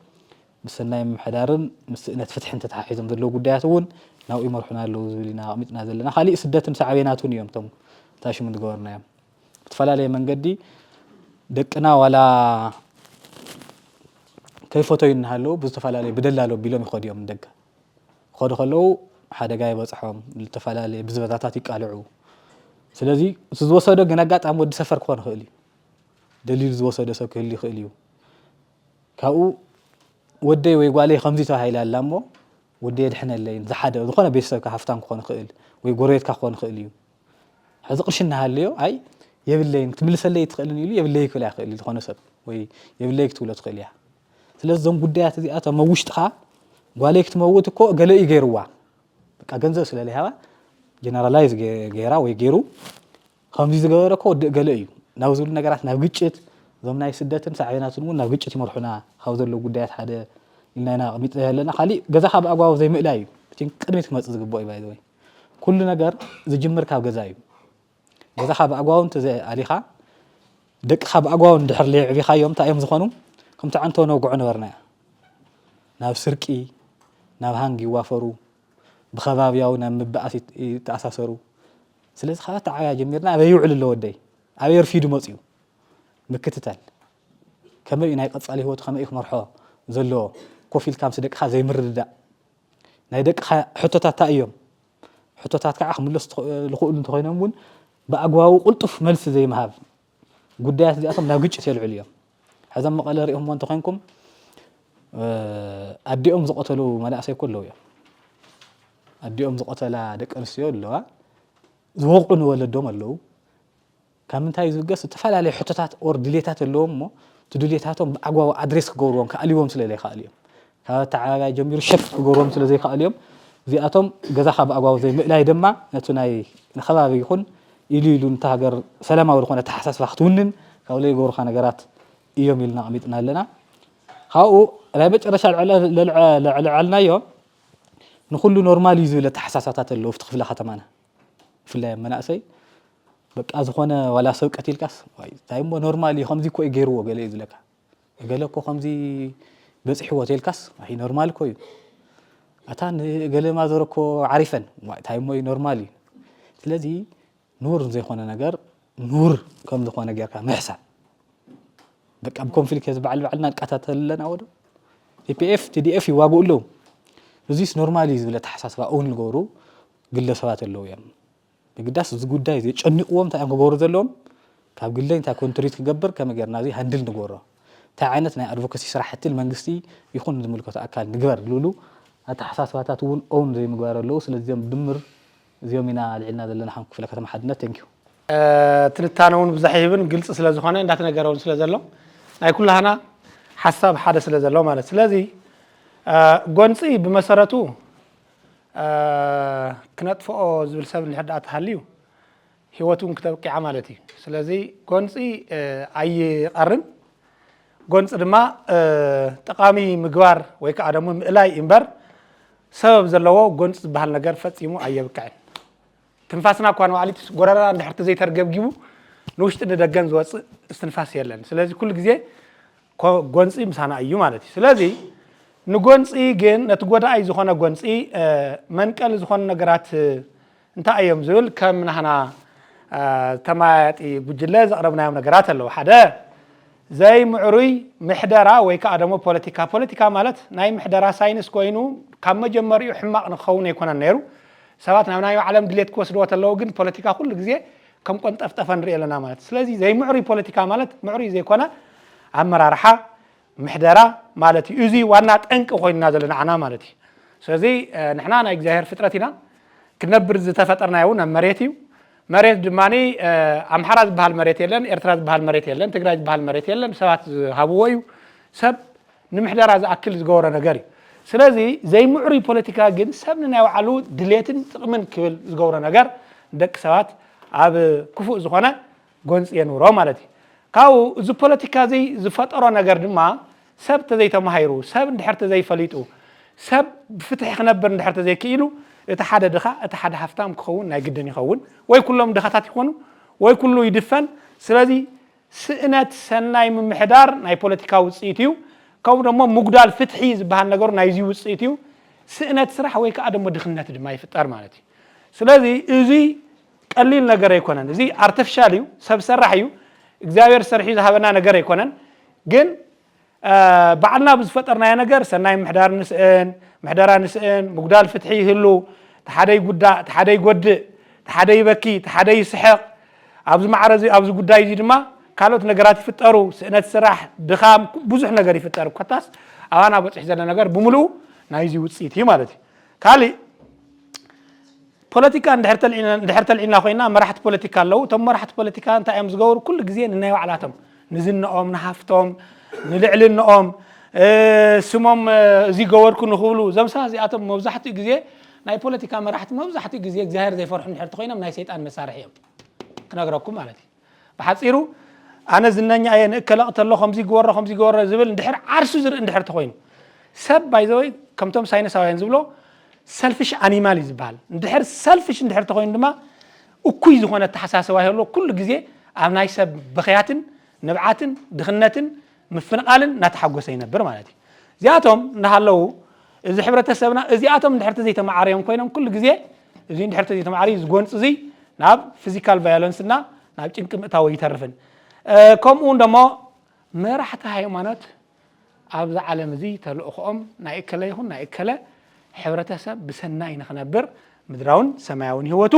ብሰናይ ምምሕዳርን ምስ ስእነት ፍትሕን ተተሓሒዞም ዘለዉ ጉዳያት እውን ናብኡ ይመርሑና ኣለዉ ዝብል ኢና ኣቕሚጥና ዘለና ካሊእ ስደትን ሳዕቤናትን እዮም እቶም ታሽሙ ዝገበርናዮም ብዝተፈላለየ መንገዲ ደቅና ዋላ ከይፈተዩ እናሃለዉ ብዝተፈላለየ ብደላሎ ቢሎም ይኸዱ እዮም ንደገ ክኸዱ ከለዉ ሓደጋ ይበፅሖም ዝተፈላለዩ ብዝበታታት ይቃልዑ ስለዚ እቲ ዝወሰዶ ግን ኣጋጣሚ ወዲ ሰፈር ክኾን ይኽእል እዩ ደሊሉ ዝወሰደ ሰብ ክህሉ ይኽእል እዩ ካብኡ ወደይ ወይ ጓለይ ከምዚ ተባሂላ ኣላ እሞ ወደይ የድሕነለይን ዝሓደ ዝኾነ ቤተሰብካ ሃፍታም ክኾን ይኽእል ወይ ጎረቤትካ ክኾን ይኽእል እዩ ሕዚ ቅርሺ እናሃለዮ ኣይ የብለይን ክትምልሰለይ ትኽእልን ኢሉ የብለይ ክብል ይኽእል ዝኾነ ሰብ ወይ የብለይ ክትብሎ ትኽእል እያ ስለዚ እዞም ጉዳያት እዚኣቶም ኣብ ውሽጥኻ ጓለይ ክትመውት እኮ ገለ እዩ ገይሩዋ በቃ ገንዘብ ስለለይሃባ ጀነራላይዝ ገይራ ወይ ገይሩ ከምዚ ዝገበረ እኮ ወድእ ገለ እዩ ናብ ዝብሉ ነገራት ናብ ግጭት እዞም ናይ ስደትን ሳዕቤናትን እውን ናብ ግጭት ይመርሑና ካብ ዘለዉ ጉዳያት ሓደ ኢልና ኢና ኣቕሚጥና ኣለና ካሊእ ገዛኻ ብኣግባቡ ዘይምእላይ እዩ እቲን ቅድሚት ክመፅእ ዝግብኦ እዩ ባይዘወይ ኩሉ ነገር ዝጅምር ካብ ገዛ እዩ ገዛኻ ብኣግባቡ እንተዘይኣሊኻ ደቅኻ ብኣግባቡ እንድሕር ለይዕቢኻዮም እንታይ እዮም ዝኾኑ ከምቲ ዓንቶ ነውግዑ ነበርና እያ ናብ ስርቂ ናብ ሃንጊ ይዋፈሩ ብኸባቢያዊ ናብ ምባኣስ ይተኣሳሰሩ ስለዚ ካብ ተዓብያ ጀሚርና ኣበይ ይውዕል ኣሎ ወደይ ኣበይ ረፊዱ መፅዩ ምክትታል ከመይ ናይ ቀፃሊ ህይወቱ ከመይ ክመርሖ ዘለዎ ኮፍ ኢልካ ምስ ደቅኻ ዘይምርድዳእ ናይ ደቅኻ ሕቶታት እንታይ እዮም ሕቶታት ከዓ ክምለስ ዝኽእሉ እንተኮይኖም እውን ብኣግባቡ ቁልጡፍ መልሲ ዘይምሃብ ጉዳያት እዚኣቶም ናብ ግጭት የልዕሉ እዮም ሕዞም መቐለ ሪእኹምዎ እንተኮይንኩም ኣዲኦም ዝቆተሉ መናእሰይ እኮ ኣለዉ እዮም ኣዲኦም ዝቆተላ ደቂ ኣንስትዮ ኣለዋ ዝወቕዑ ንወለዶም ኣለዉ ካብ ምንታይ ዝብገስ ዝተፈላለዩ ሕቶታት ኦር ድሌታት ኣለዎም እሞ እቲ ድሌታቶም ብኣግባቡ ኣድሬስ ክገብርዎም ከኣልይዎም ስለዘይከኣል እዮም ካብ ኣተዓባብያ ጀሚሩ ሸፍ ክገብርዎም ስለዘይከኣል እዮም እዚኣቶም ገዛኻ ብኣግባቡ ዘይምእላይ ድማ ነቲ ናይ ንኸባቢ ይኹን ኢሉ ኢሉ ነቲ ሃገር ሰላማዊ ዝኾነ ተሓሳስባ ክትውንን ካብ ዘይገብሩካ ነገራት እዮም ኢልና ኣቕሚጥና ኣለና ካብኡ ናይ መጨረሻ ልዕልዓልናዮ ንኩሉ ኖርማል እዩ ዝብለ ተሓሳሳታት ኣለዉ ኣብቲ ክፍለ ከተማና ብፍላይ መናእሰይ በቃ ዝኾነ ዋላ ሰብ ቀቲልካስ እንታይ እሞ ኖርማል እዩ ከምዚ እኮ እዩ ገይርዎ ገለ እዩ ዝብለካ ገለ እኮ ከምዚ በፂሕዎ ተልካስ ኣይ ኖርማል እኮ እዩ ኣታ ገለ ማዘር እኮ ዓሪፈን እንታይ እሞ እዩ ኖርማል እዩ ስለዚ ኑር ዘይኮነ ነገር ኑር ከም ዝኾነ ጌርካ ምሕሳብ በቃ ብኮንፍሊክት ዝበዓል ባዕልና ንቃታተል ኣለና ወዶ ቲፒኤፍ ቲዲኤፍ ይዋግኡ ኣለዉ እዚስ ኖርማል እዩ ዝብለ ተሓሳስባ እውን ዝገብሩ ግለሰባት ኣለዉ እዮም ብግዳስ እዚ ጉዳይ ዘጨኒቕዎም እንታይ እዮም ክገብሩ ዘለዎም ካብ ግለይ እንታይ ኮንትሪት ክገብር ከመይ ጌርና እዚ ሃንድል ንገብሮ እንታይ ዓይነት ናይ ኣድቮካሲ ስራሕቲ መንግስቲ ይኹን ዝምልከቶ ኣካል ንግበር ዝብሉ ኣተሓሳስባታት እውን ኦውን ዘይምግባር ኣለዉ ስለዚ እዚኦም ብድምር እዚኦም ኢና ልዕልና ዘለና ከም ክፍለ ከተማ ሓድነት ቴንኪዩ ትንታነ እውን ብዙሕ ይብን ግልፂ ስለ ዝኾነ እንዳተነገረ እውን ስለ ዘሎ ናይ ኩላህና ሓሳብ ሓደ ስለ ዘሎ ማለት ስለዚ ጎንፂ ብመሰረቱ ክነጥፍኦ ዝብል ሰብ ንድሕር ዳኣ ተሃልዩ ሂወቱ ክተብቂዓ ማለት እዩ ስለዚ ጎንፂ ኣይቐርን ጎንፂ ድማ ጠቃሚ ምግባር ወይ ከዓ ደግሞ ምእላይ እምበር ሰበብ ዘለዎ ጎንፂ ዝበሃል ነገር ፈፂሙ ኣየብቅዕን ትንፋስና እኳ ንባዕሊት ጎረራ እንድሕርቲ ዘይተርገብጊቡ ንውሽጢ ንደገን ዝወፅእ እስትንፋስ የለን ስለዚ ኩሉ ግዜ ጎንፂ ምሳና እዩ ማለት እዩ ስለዚ ንጎንፂ ግን ነቲ ጎዳኣይ ዝኾነ ጎንፂ መንቀል ዝኾነ ነገራት እንታይ እዮም ዝብል ከም ናህና ተማያጢ ጉጅለ ዘቕረብናዮም ነገራት ኣለዉ ሓደ ዘይ ምዕሩይ ምሕደራ ወይ ከዓ ደሞ ፖለቲካ ማለት ናይ ምሕደራ ሳይንስ ኮይኑ ካብ መጀመሪኡ ሕማቕ ንኸውን ኣይኮነን ነይሩ ሰባት ናብ ናዮ ዓለም ድሌት ክወስድዎ ተለዉ ግን ፖለቲካ ኩሉ ግዜ ከም ቆንጠፍጠፈ ንሪኢ ኣለና ማለት ስለዚ ዘይ ምዕሩይ ፖለቲካ ማለት ምዕሩይ ዘይኮነ ኣመራርሓ ምሕደራ ማለት እዩ እዚ ዋና ጠንቂ ኮይንና ዘለና ዓና ማለት እዩ ስለዚ ንሕና ናይ እግዚኣብሔር ፍጥረት ኢና ክነብር ዝተፈጠርናዮ ናብ መሬት እዩ መሬት ድማኒ ኣምሓራ ዝበሃል መሬት የለን ኤርትራ ዝበሃል መሬት የለን ትግራይ ዝበሃል መሬት የለን ሰባት ዝሃብዎ እዩ ሰብ ንምሕደራ ዝኣክል ዝገበሮ ነገር እዩ ስለዚ ዘይምዕሩይ ፖለቲካ ግን ሰብ ንናይ ባዕሉ ድሌትን ጥቕምን ክብል ዝገበሮ ነገር ደቂ ሰባት ኣብ ክፉእ ዝኾነ ጎንፂ የንብሮ ማለት እዩ ካብኡ እዚ ፖለቲካ እዚ ዝፈጠሮ ነገር ድማ ሰብ ተዘይተማሂሩ ሰብ እንድሕር ተዘይፈሊጡ ሰብ ብፍትሒ ክነብር እንድሕር ተዘይክኢሉ እቲ ሓደ ድኻ እቲ ሓደ ሃፍታም ክኸውን ናይ ግድን ይኸውን ወይ ኩሎም ድኻታት ይኾኑ ወይ ኩሉ ይድፈን ስለዚ ስእነት ሰናይ ምምሕዳር ናይ ፖለቲካ ውፅኢት እዩ ከምኡ ደሞ ምጉዳል ፍትሒ ዝበሃል ነገሩ ናይዚ ውፅኢት እዩ ስእነት ስራሕ ወይ ከዓ ደሞ ድኽነት ድማ ይፍጠር ማለት እዩ ስለዚ እዚ ቀሊል ነገር ኣይኮነን እዚ ኣርቲፊሻል እዩ ሰብ ሰራሕ እዩ እግዚኣብሔር ሰርሒ ዝሃበና ነገር ኣይኮነን ግን ባዕልና ብዝፈጠርናዮ ነገር ሰናይ ምሕዳር ንስእን ምሕደራ ንስእን ምጉዳል ፍትሒ ይህሉ ተሓደይ ጉዳእ ተሓደይ ጎድእ ተሓደይ በኪ ተሓደይ ይስሕቕ ኣብዚ ማዕረዚ ኣብዚ ጉዳይ እዚ ድማ ካልኦት ነገራት ይፍጠሩ ስእነት ስራሕ ድኻም ብዙሕ ነገር ይፍጠር ኮታስ ኣባና በፅሕ ዘለ ነገር ብምሉኡ ናይዚ ውፅኢት እዩ ማለት እዩ ካሊእ ፖለቲካ እንድሕር ተልዒልና ኮይና መራሕቲ ፖለቲካ ኣለዉ እቶም መራሕቲ ፖለቲካ እንታይ እዮም ዝገብሩ ኩሉ ግዜ ንናይ ባዕላቶም ንዝንኦም ንሃፍቶም ንልዕልንኦም ስሞም እዚ ገበርኩ ንኽብሉ እዞም ሰባት እዚኣቶም መብዛሕትኡ ግዜ ናይ ፖለቲካ መራሕቲ መብዛሕትኡ ግዜ እግዚኣብሔር ዘይፈርሑ እንድሕር ኮይኖም ናይ ሰይጣን መሳርሒ እዮም ክነግረኩም ማለት እዩ ብሓፂሩ ኣነ ዝነኛ እየ ንእከለ ቅተሎ ከምዚ ግበሮ ከምዚ ግበሮ ዝብል እንድሕር ዓርሱ ዝርኢ እንድሕር ተኮይኑ ሰብ ባይዘወይ ከምቶም ሳይንሳውያን ዝብሎ ሰልፊሽ ኣኒማል እዩ ዝበሃል እንድሕር ሰልፊሽ እንድሕር ተኮይኑ ድማ እኩይ ዝኾነ ተሓሳስባ ይህሎ ኩሉ ግዜ ኣብ ናይ ሰብ ብኽያትን ንብዓትን ድኽነትን ምፍንቃልን እናተሓጎሰ ይነብር ማለት እዩ እዚኣቶም እንዳሃለዉ እዚ ሕብረተሰብና እዚኣቶም እንድሕር ዘይተማዓረዮም ኮይኖም ኩሉ ግዜ እዚ እንድሕር ዘይተማዓሪ ዝጎንፅ እዚ ናብ ፊዚካል ቫዮለንስ እና ናብ ጭንቂ ምእታዊ ይተርፍን ከምኡ ደሞ መራሕቲ ሃይማኖት ኣብዚ ዓለም እዚ ተልእኾኦም ናይ እከለ ይኹን ናይ እከለ ሕብረተሰብ ብሰናይ ንኽነብር ምድራውን ሰማያውን ህይወቱ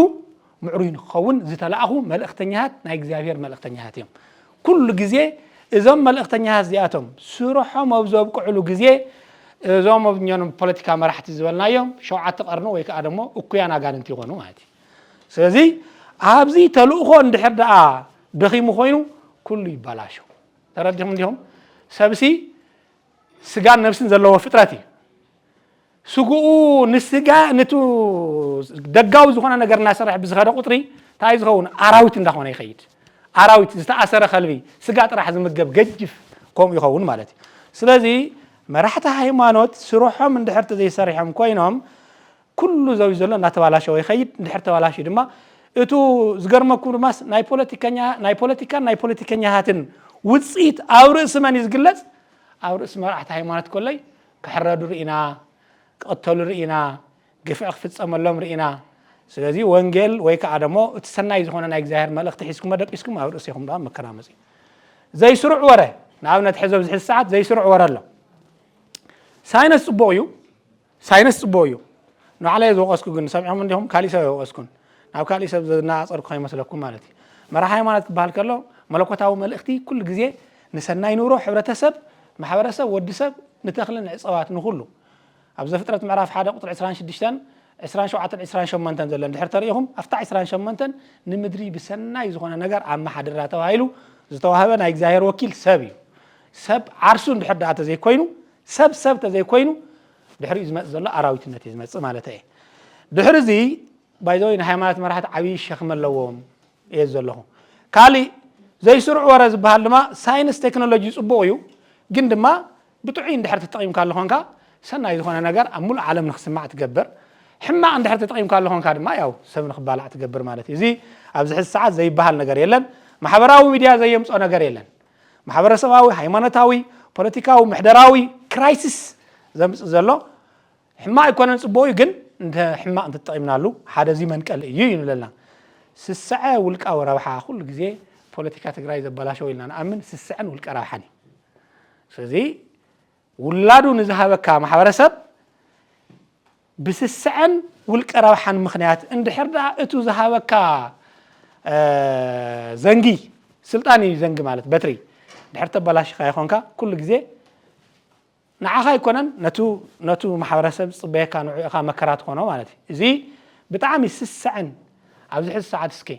ምዕሩይ ንክኸውን ዝተለኣኹ መልእኽተኛታት ናይ እግዚኣብሔር መልእኽተኛታት እዮም ኩሉ ግዜ እዞም መልእኽተኛታት እዚኣቶም ስርሖም ኣብ ዘብቅዕሉ ግዜ እዞም ኣብኛኖም ፖለቲካ መራሕቲ ዝበልናዮም 7 ቀርኒ ወይ ከዓ ደሞ እኩያን ኣጋንንቲ ይኾኑ ማለት እዩ ስለዚ ኣብዚ ተልእኾ እንድሕር ደኣ ደኺሙ ኮይኑ ኩሉ ይበላሹ ተረዲኹም እንዲኹም ሰብሲ ስጋን ነብስን ዘለዎ ፍጥረት እዩ ስጉኡ ንስጋ ነቱ ደጋዊ ዝኾነ ነገር እናሰርሕ ብዝኸደ ቁጥሪ እንታይ ዝኸውን ኣራዊት እንዳኾነ ይኸይድ ኣራዊት ዝተኣሰረ ከልቢ ስጋ ጥራሕ ዝምገብ ገጅፍ ከምኡ ይኸውን ማለት እዩ ስለዚ መራሕቲ ሃይማኖት ስርሖም እንድሕር ዘይሰሪሖም ኮይኖም ኩሉ ዘው ዘሎ እናተባላሸወ ይኸይድ እንድሕር ተባላሽ ድማ እቱ ዝገርመኩም ድማ ናይ ፖለቲከኛታትን ውፅኢት ኣብ ርእሲ መን ይዝግለጽ ኣብ ርእሲ መራሕቲ ሃይማኖት ኮለይ ክሕረዱ ርኢና ክቕተሉ ርኢና ግፍዕ ክፍፀመሎም ርኢና ስለዚ ወንጌል ወይ ከዓ ደሞ እቲ ሰናይ ዝኾነ ናይ እግዚኣብሔር መልእኽቲ ሒዝኩም ደቂስኩም ኣብ ርእሲኹም ድማ መከራመፅ እዩ ዘይስሩዕ ወረ ንኣብነት ሕዚ ኣብዚ ሕዚ ሰዓት ዘይስሩዕ ወረ ኣሎ ሳይንስ ጽቡቕ እዩ ንዓለየ ዝወቀስኩ ግን ሰሚዖም እንዲኹም ካሊእ ሰብ ይወቀስኩን ናብ ካሊእ ሰብ ዝናፀርኩ ከይመስለኩም ማለት እዩ መራሒ ሃይማኖት ክበሃል ከሎ መለኮታዊ መልእኽቲ ኩሉ ግዜ ንሰናይ ንብሮ ሕብረተሰብ ማሕበረሰብ ወዲሰብ ንተኽልን ዕፀባት ንኹሉ ኣብ ዘፍጥረት ምዕራፍ 1 ቁጥሪ 26 27 28 ዘሎ እንድሕር ተሪኢኹም ኣፍታ 28 ንምድሪ ብሰናይ ዝኾነ ነገር ኣመሓድራ ተባሂሉ ዝተዋህበ ናይ እግዚኣብሔር ወኪል ሰብ እዩ ሰብ ዓርሱ እንድሕር ደኣ ተዘይኮይኑ ሰብ ተዘይኮይኑ ድሕሪኡ ዝመፅእ ዘሎ ኣራዊትነት እዩ ዝመፅእ ማለት እየ ድሕሪ እዚ ባይዘወይ ንሃይማኖት መራሕቲ ዓብዪ ሸክሚ ኣለዎም እየ ዘለኹ ካሊእ ዘይስሩዕ ወረ ዝበሃል ድማ ሳይንስ ቴክኖሎጂ ፅቡቕ እዩ ግን ድማ ብጥዑይ እንድሕር ተጠቒምካ ኣለኾንካ ሰናይ ዝኾነ ነገር ኣብ ሙሉእ ዓለም ንክስማዕ ትገብር ሕማቕ እንድሕር ተጠቒምካ ኣለኾንካ ድማ ያው ሰብ ንክባላዕ ትገብር ማለት እዩ እዚ ኣብዚ ሕዚ ሰዓት ዘይበሃል ነገር የለን ማሕበራዊ ሚድያ ዘየምጾ ነገር የለን ማሕበረሰባዊ ሃይማኖታዊ ፖለቲካዊ ምሕደራዊ ክራይሲስ ዘምጽ ዘሎ ሕማቅ ይኮነን ጽቦይ ግን እንተ ሕማቅ እንትጠቂምናሉ ሓደ ዚ መንቀል እዩ ይብለና ስስዐ ውልቃዊ ረብሓ ኩሉ ግዜ ፖለቲካ ትግራይ ዘበላሸው ኢልና ንኣምን ስስዐን ውልቀ ረብሓን ስለዚ ውላዱ ንዝሃበካ ማሕበረሰብ ብስስዐን ውልቀ ረብሓን ምኽንያት እንድሕር ዳ እቱ ዝሃበካ ዘንጊ ስልጣን እዩ ዘንጊ ማለት በትሪ ድሕር ተበላሽካ ይኾንካ ኩሉ ግዜ ንዓኻ ይኮነን ነቱ ማሕበረሰብ ጽበየካ ንዑኻ መከራት ኾኖ ማለት እዩ እዚ ብጣዕሚ ስስዐን ኣብዚ ሕዚ ሰዓት እስኪ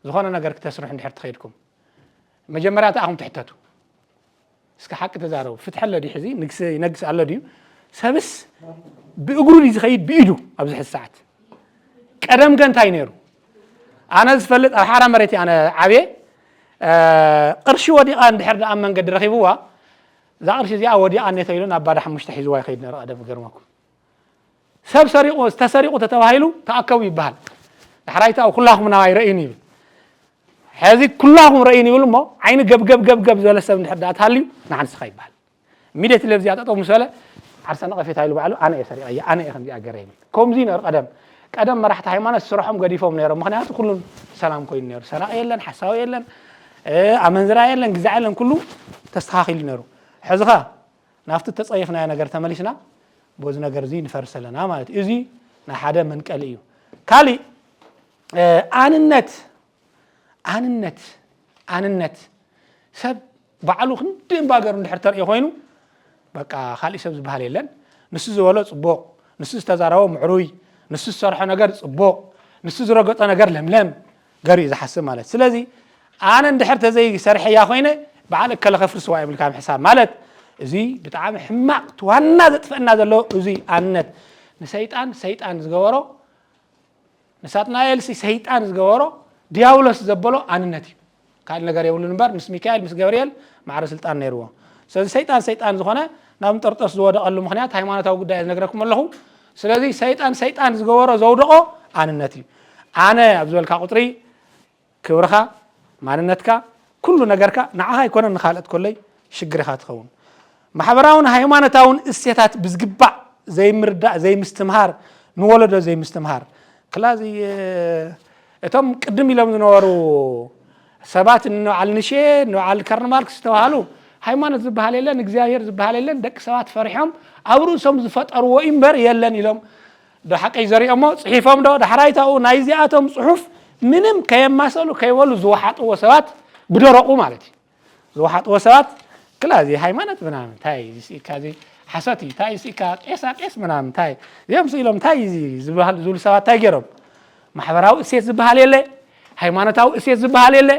ዝኾነ ነገር ክትስርሑ እንድሕር ትኸይድኩም መጀመርያ ተኣኹም ትሕተቱ እስኪ ሓቂ ተዛረቡ ፍትሕ ኣሎ ድዩ ሕዚ ንግስ ይነግስ ኣሎ ድዩ ሰብስ ብእግሩ ዝኸይድ ብኢዱ ኣብዚ ሕዚ ሰዓት ቀደም ገ እንታይ ነይሩ ኣነ ዝፈልጥ ኣብ ሓራ መሬት ኣነ ዓብየ ቅርሺ ወዲቓ እንድሕር ዳ ኣብ መንገዲ ረኺብዋ እዛ ቅርሺ እዚኣ ወዲቓ ኔቶ ኢሉ ናብ ባዳ ሓሙሽተ ሒዝዋ ይኸይድ ነይሩ ቀደም ገርመኩም ሰብ ሰሪቑ ዝተሰሪቑ ተተባሂሉ ተኣከቡ ይበሃል ዳሕራይታው ኩላኹም ናባይ ረእዩን ይብል ሕዚ ኩላኹም ረእዩን ይብል እሞ ዓይኒ ገብገብ ዝበለ ሰብ እንድሕር ዳ ተሃልዩ ንሓንስኻ ይበሃል ሚድያ ቴሌቭዝያ ጠጠው ምስ በለ ዓርሰ ነቐፌታ ኢሉ ባዕሉ ኣነ እየ ሰሪቐያ ኣነ እየ ከምዚኣ ገረ ይብል ከምዚ ነይሩ ቀደም መራሕቲ ሃይማኖት ስርሖም ገዲፎም ነይሮም ምክንያቱ ኩሉን ሰላም ኮይኑ ነይሩ ሰራቕ የለን ሓሳዊ የለን ኣመንዝራ የለን ግዛዕ የለን ኩሉ ተስተኻኺሉ ነይሩ ሕዚኻ ናፍቲ ተፀይፍናዮ ነገር ተመሊስና በዚ ነገር እዚ ንፈርስ ኣለና ማለት እዩ እዚ ናይ ሓደ መንቀል እዩ ካሊእ ኣንነት ሰብ ባዕሉ ክንድን ባገሩ እንድሕር ተርእዮ ኮይኑ በቃ ካሊእ ሰብ ዝበሃል የለን ንሱ ዝበሎ ጽቡቕ ንሱ ዝተዛረቦ ምዕሩይ ንሱ ዝሰርሖ ነገር ጽቡቕ ንሱ ዝረገጦ ነገር ለምለም ገሩ እዩ ዝሓስብ ማለት ስለዚ ኣነ እንድሕር ተዘይ ሰርሐያ ኮይነ በዓል እከለ ከፍርስዋ ይብልካ ምሕሳብ ማለት እዚ ብጣዕሚ ሕማቅ ዋና ዘጥፈአና ዘሎ እዚ ኣንነት ሰይጣን ዝገበሮ ንሳጥናኤል ሰይጣን ዝገበሮ ዲያብሎስ ዘበሎ ኣንነት እዩ ካል ነገር የብሉን እምበር ምስ ሚካኤል ምስ ገብርኤል ማዕረ ስልጣን ነይርዎ ስለዚ ሰይጣን ዝኾነ ናብ ምጠርጠስ ዝወደቐሉ ምክንያት ሃይማኖታዊ ጉዳይ ዝነግረኩም ኣለኹ ስለዚ ሰይጣን ዝገበሮ ዘውደቆ ኣንነት እዩ ኣነ ኣብ ዝበልካ ቁጥሪ ክብርኻ ማንነትካ ኩሉ ነገርካ ንዓኻ ይኮነን ንኻልኦት ኮለይ ሽግር ኢኻ ትኸውን ማሕበራውን ሃይማኖታውን እሴታት ብዝግባእ ዘይምርዳእ ዘይምስትምሃር ንወለዶ ዘይምስትምሃር ክላዚ እቶም ቅድም ኢሎም ዝነበሩ ሰባት ንባዓል ንሼ ንባዓል ካርል ማርክስ ዝተባሃሉ ሃይማኖት ዝበሃል የለን እግዚኣብሔር ዝበሃል የለን ደቂ ሰባት ፈሪሖም ኣብ ርእሶም ዝፈጠርዎ እምበር የለን ኢሎም ብሓቀይ ዘሪኦሞ ጽሒፎም ዶ ዳሕራይታኡ ናይ ዚኣቶም ጽሑፍ ምንም ከየማሰሉ ከይበሉ ዝወሓጥዎ ሰባት ብደረቁ ማለት እዩ ዝወሓጥዎ ሰባት ክላዚ ሃይማኖት ምናምን እንታይ ካዚ ሓሰት እዩ እንታይ ሲካ ቄስ ምናምን እንታይ እዮም ኢሎም እንታይ ዝበሃል ዝብሉ ሰባት እንታይ ገይሮም ማሕበራዊ እሴት ዝበሃል የለ ሃይማኖታዊ እሴት ዝበሃል የለ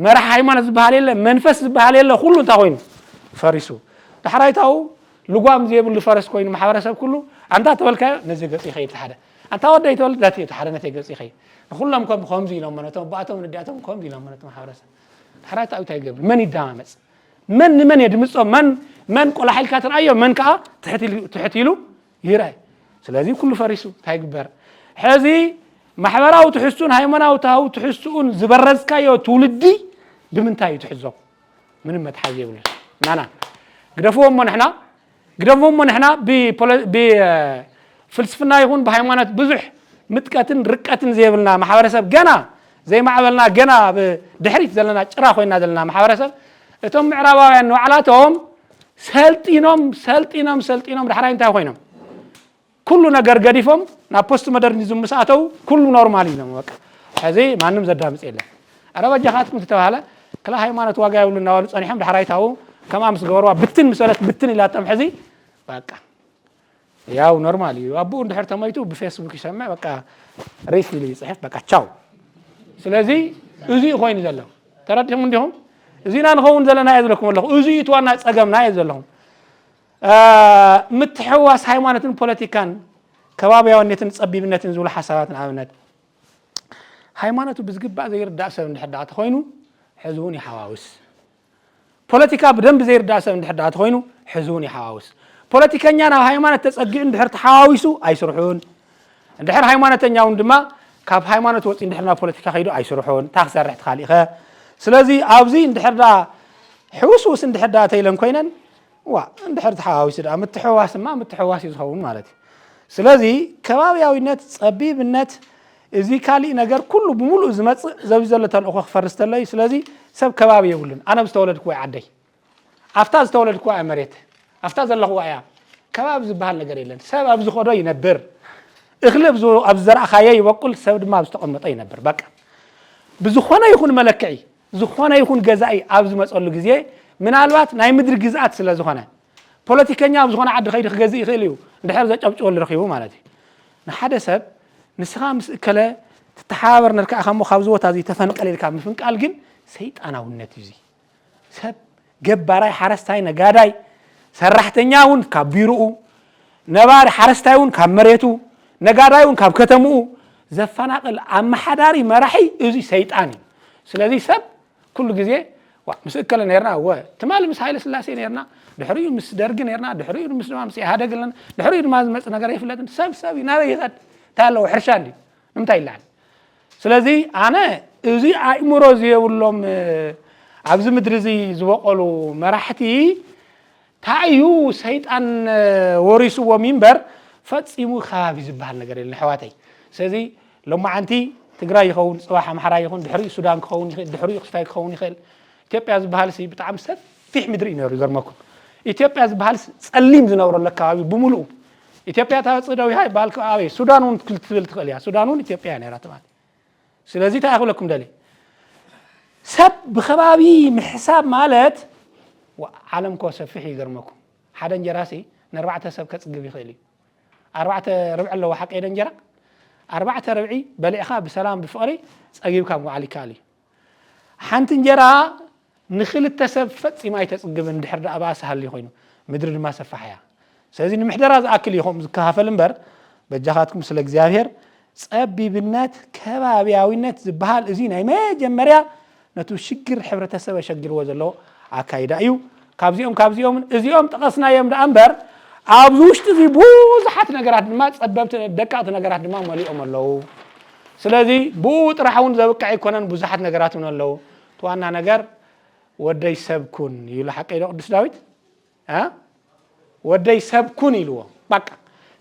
መራሒ ሃይማኖት ዝበሃል የለ መንፈስ ዝበሃል የለ ኩሉ እንታይ ኮይኑ ፈሪሱ ዳሕራይታኡ ልጓም ዘይብሉ ፈረስ ኮይኑ ማሕበረሰብ ኩሉ አንታ ተበልካዮ ነዚ ገጽ ይኸይድ ሓደ አንታ ወደይ ተወልድ ዳት ሓደ ነቲ ገጽ ይኸይድ ኩሎም ከምዚ ኢሎም መነቶም ባቶም ንዲያቶም ከምዚ ኢሎም መነቶም ማሕበረሰብ ዳሕራይታኡ እንታይ ይገብር መን ይዳማመጽ መን የድምጾም መን ቆላሒልካ ትርአዮ መን ከዓ ትሕቲሉ ይርአይ ስለዚ ኩሉ ፈሪሱ እንታይ ይግበር ሕዚ ማሕበራዊ ትሕሱን ሃይማኖታዊ ትሕሱን ዝበረዝካዮ ትውልዲ ብምንታይ ትሕዞ ምንም መትሓዝ የብሉ ናና ግደፍዎሞ ንሕና ብፍልስፍና ይኹን ብሃይማኖት ብዙሕ ምጥቀትን ርቀትን ዘይብልና ማሕበረሰብ ገና ዘይማዕበልና ገና ብድሕሪት ዘለና ጭራ ኮይና ዘለና ማሕበረሰብ እቶም ምዕራባውያን ንባዕላቶም ሰልጢኖም ዳሕራይ እንታይ ኮይኖም ኩሉ ነገር ገዲፎም ናብ ፖስት ሞደርኒዝም መስኣተው ኩሉ ኖርማል እዩ በቃ ሕዚ ማንም ዘዳምጽ የለን ኣረባጃኻትኩም ተባሃለ ክላ ሃይማኖት ዋጋ ይብሉ እናበሉ ጸኒሖም ዳሕራይታው ከም ኣምስ ገበርዋ ብትን ኢላቶም ሕዚ በቃ ያው ኖርማል እዩ ኣቡኡ እንድሕር ተመይቱ ብፌስቡክ ይሰምዕ በቃ ሪፊል ይጽሕፍ በቃ ቻው ስለዚ እዚ ኮይኑ ዘሎ ተረዲኹም እንዲሁም እዚና ንኸውን ዘለና እየ ዘለኩም ኣለኹ እዚ እትዋና ጸገምና እየ ዘለኹም ምትሕዋስ ሃይማኖትን ፖለቲካን ከባቢያውነትን ጸቢብነትን ዝብሉ ሓሳባት ንኣብነት ሃይማኖቱ ብዝግባእ ዘይርዳእ ሰብ እንድሕር ዳኣ ተኮይኑ ሕዚ እውን ይሓዋውስ ፖለቲካ ብደንብ ዘይርዳእ ሰብ እንድሕር ዳኣ ተኮይኑ ሕዚ እውን ይሓዋውስ ፖለቲከኛ ናብ ሃይማኖት ተጸጊዑ እንድሕር ተሓዋዊሱ ኣይስርሑን እንድሕር ሃይማኖተኛ እውን ድማ ካብ ሃይማኖት ወፂ እንድሕር ናብ ፖለቲካ ከይዱ ኣይስርሑን ታክሰርሕ ትኻሊኸ ስለዚህ ኣብዚ እንድሕርዳ ሕውስውስ እንድሕርዳ ተይለን ኮይነን ዋ እንድሕር ተሓዋዊስዳ ምትሕዋስማ ምትሕዋስ ይዝኸውን ማለት እዩ ስለዚ ከባቢያዊነት ፀቢብነት እዚ ካሊእ ነገር ኩሉ ብሙሉእ ዝመጽእ ዘብ ዘሎ ተልእኾ ክፈርስ ተለይ ስለዚ ሰብ ከባቢ የብሉን ኣነ ዝተወለድኩ ወይ ዓደይ ኣፍታ ዝተወለድኩ ወይ መሬት ኣፍታ ዘለኹ እያ ከባቢ ዝበሃል ነገር የለን ሰብ ኣብ ዝኸዶ ይነብር እኽሊ ኣብ ዘርኣኻየ ይበቁል ሰብ ድማ ኣብ ዝተቐመጠ ይነብር በቃ ብዝኾነ ይኹን መለክዒ ዝኾነ ይኹን ገዛኢ ኣብ ዝመጸሉ ግዜ ምናልባት ናይ ምድሪ ግዝኣት ስለ ዝኾነ ፖለቲከኛ ኣብ ዝኾነ ዓዲ ኸይዲ ክገዝእ ይኽእል እዩ እንድሕር ዘጨብጭበሉ ረኺቡ ማለት እዩ ንሓደ ሰብ ንስኻ ምስ እከለ ትተሓባበር ነርካእኻ እሞ ካብዚ ቦታ እዚ ተፈንቀል ኢልካ ምፍንቃል ግን ሰይጣናውነት እዩ ሰብ ገባራይ ሓረስታይ ነጋዳይ ሰራሕተኛ እውን ካብ ቢሮኡ ነባሪ ሓረስታይ እውን ካብ መሬቱ ነጋዳይ እውን ካብ ከተምኡ ዘፈናቅል ኣመሓዳሪ መራሒ እዚ ሰይጣን እዩ ስለዚ ሰብ ኩሉ ግዜ ምስ እከለ ነርና ትማሊ ምስ ሃይለ ስላሴ ነርና ድሕሪኡ ምስ ደርጊ ነርና ድሕሪኡ ምስ ድማ ምስ ኢህአዴግ ኣለና ድሕሪኡ ድማ ዝመጽ ነገር ይፍለጥን ሰብ ናበይ ይኸድ ታለው ሕርሻ እንዲ ንምንታይ ይልዓል ስለዚ ኣነ እዚ ኣእምሮ ዝየብሎም ኣብዚ ምድሪ እዚ ዝበቆሉ መራሕቲ ታዩ ሰይጣን ወሪስዎ ሚንበር ፈጺሙ ከባቢ ዝበሃል ነገር የለን ሕዋተይ ስለዚ ሎማዓንቲ ትግራይ ይኸውን ጽባሕ ኣምሓራ ይኹን ድሕሪኡ ሱዳን ክኸውን ይኽእል ድሕሪኡ ክስታይ ክኸውን ይኽእል ኢትዮጵያ ዝበሃል ሲ ብጣዕሚ ሰፊሕ ምድሪ ይነብሩ ይገርመኩም ኢትዮጵያ ዝበሃል ጸሊም ዝነብረሉ ከባቢ ብሙሉእ ኢትዮጵያ ታጽደው ይሃይ ባልከ ኣበይ ሱዳን እውን ክትብል ትኽእል እያ ሱዳን እውን ኢትዮጵያ ነይራት ማለት ስለዚ ታይኽለኩም ደሊ ሰብ ብኸባቢ ምሕሳብ ማለት ዓለም ኮ ሰፊሕ ይገርመኩም ሓደ እንጀራሲ ንርባዕተ ሰብ ከጽግብ ይኽእል እዩ 4 ربع ኣለዎ ሓቂ እንጀራ 4 ربع በሊዕኻ ብሰላም ብፍቕሪ ጸጊብካ ምዋዓል ይካል እዩ ሓንቲ እንጀራ ንኽልተ ሰብ ፈጺማ ኣይተጽግብን ድሕር ዳ ኣባስ ሃሊ ኮይኑ ምድሪ ድማ ሰፋሕ እያ ስለዚ ንምሕደራ ዝኣክል ይኹም ዝከፋፈል እምበር በጃኻትኩም ስለ እግዚአብሔር ጸቢብነት ከባቢያዊነት ዝበሃል እዚ ናይ መጀመርያ ነቱ ሽግር ሕብረተሰብ ሸግርዎ ዘሎ ኣካይዳ እዩ ካብዚኦም እዚኦም ጠቐስናዮም ዳ እምበር ኣብዚ ውሽጢ እዚ ብዙሓት ነገራት ድማ ጸበብቲ ደቃቕቲ ነገራት ድማ መሊኦም ኣለዉ ስለዚ ብኡ ጥራሕውን ዘብቃዕ ይኮነን ብዙሓት ነገራት እውን ኣለዉ ተዋና ነገር ወደይ ሰብኩን ይብሉ ሓቀይ ቅዱስ ዳዊት ወደይ ሰብኩን ኢልዎ በቃ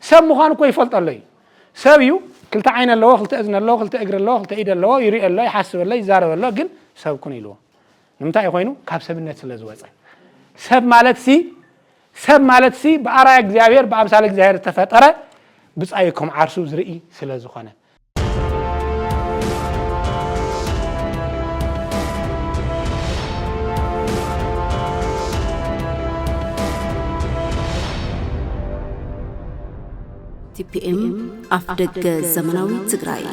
ሰብ ምዃኑ እኮ ይፈልጥ ኣሎ እዩ ሰብ እዩ ክልተ ዓይን ኣለዎ ክልተ እዝኒ ኣለዎ ክልተ እግሪ ኣለዎ ክልተ ኢድ ኣለዎ ይሪኢ ኣሎ ይሓስብ ኣሎ ይዛረብ ኣሎ ግን ሰብኩን ኢልዎ ንምንታይ ኮይኑ ካብ ሰብነት ስለ ዝወፀ ሰብ ማለት ሲ በአራያ እግዚአብሔር በአምሳለ እግዚአብሔር ተፈጠረ ብጻይኩም ዓርሱ ዝርኢ ስለ ዝኾነ TPM ኣፍደገ ዘመናዊ ትግራይ